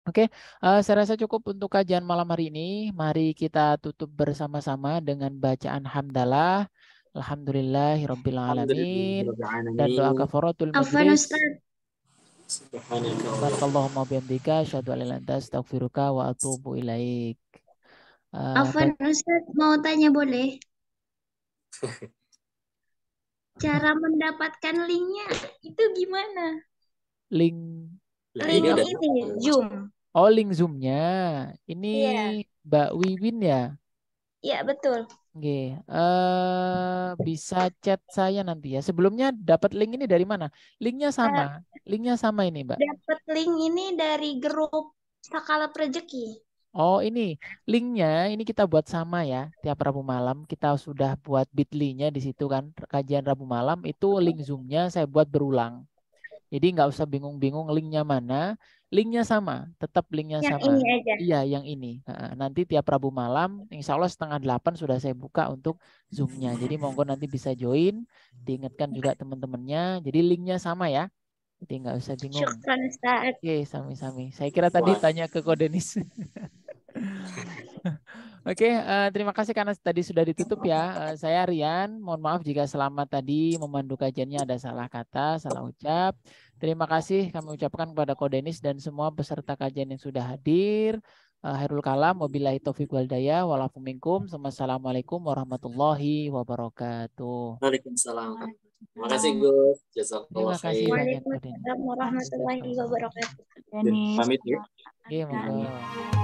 Oke, saya rasa cukup untuk kajian malam hari ini. Mari kita tutup bersama-sama dengan bacaan hamdalah. Alhamdulillahirabbil alamin dan doa Alhamdulillahirrahmanirrahim. kafaratul Afwan majlis. Ustaz. Subhanakallahumma bihamdika asyhadu an la ilaha illa anta astaghfiruka wa atubu ilaik. Afwan Ustaz, mau tanya boleh? Cara mendapatkan linknya itu gimana? Link Link apa? ini, Zoom. Oh, link Zoom-nya. Ini Iya, Mbak Wiwin ya? iya betul. Oke, bisa chat saya nanti ya. Sebelumnya dapat link ini dari mana? Linknya Eh, sama. Linknya sama ini, Mbak. dapat link ini dari grup Sakala Rezeki. Oh, ini linknya ini kita buat sama ya. Tiap Rabu malam kita sudah buat bit.ly-nya di situ kan. Kajian Rabu malam itu link Zoom-nya saya buat berulang. Jadi nggak usah bingung-bingung linknya mana. Linknya sama, tetap linknya Yang sama. ini aja. Iya, yang ini. Nanti tiap Rabu malam, insya Allah 7:30 sudah saya buka untuk Zoom-nya. Jadi monggo nanti bisa join. Diingatkan juga teman-temannya. Jadi linknya sama ya. Jadi nggak usah bingung. Syukran Ustaz. Oke, sami-sami. Saya kira tadi tanya ke Kodenis. Oke, terima kasih karena tadi sudah ditutup ya. Saya Rian, mohon maaf jika selama tadi memandu kajiannya ada salah kata, salah ucap. Terima kasih kami ucapkan kepada Ko Denis dan semua peserta kajian yang sudah hadir. Hairul kalam, wabillahi taufiq wal hidayah, walafu minkum. Wassalamualaikum warahmatullahi wabarakatuh. Waalaikumsalam. Terima kasih Gus. Terima Jazakallah kasih khair. banyak Ko Denis. Waalaikumsalam warahmatullahi wabarakatuh. Pamit ya. Iya, monggo.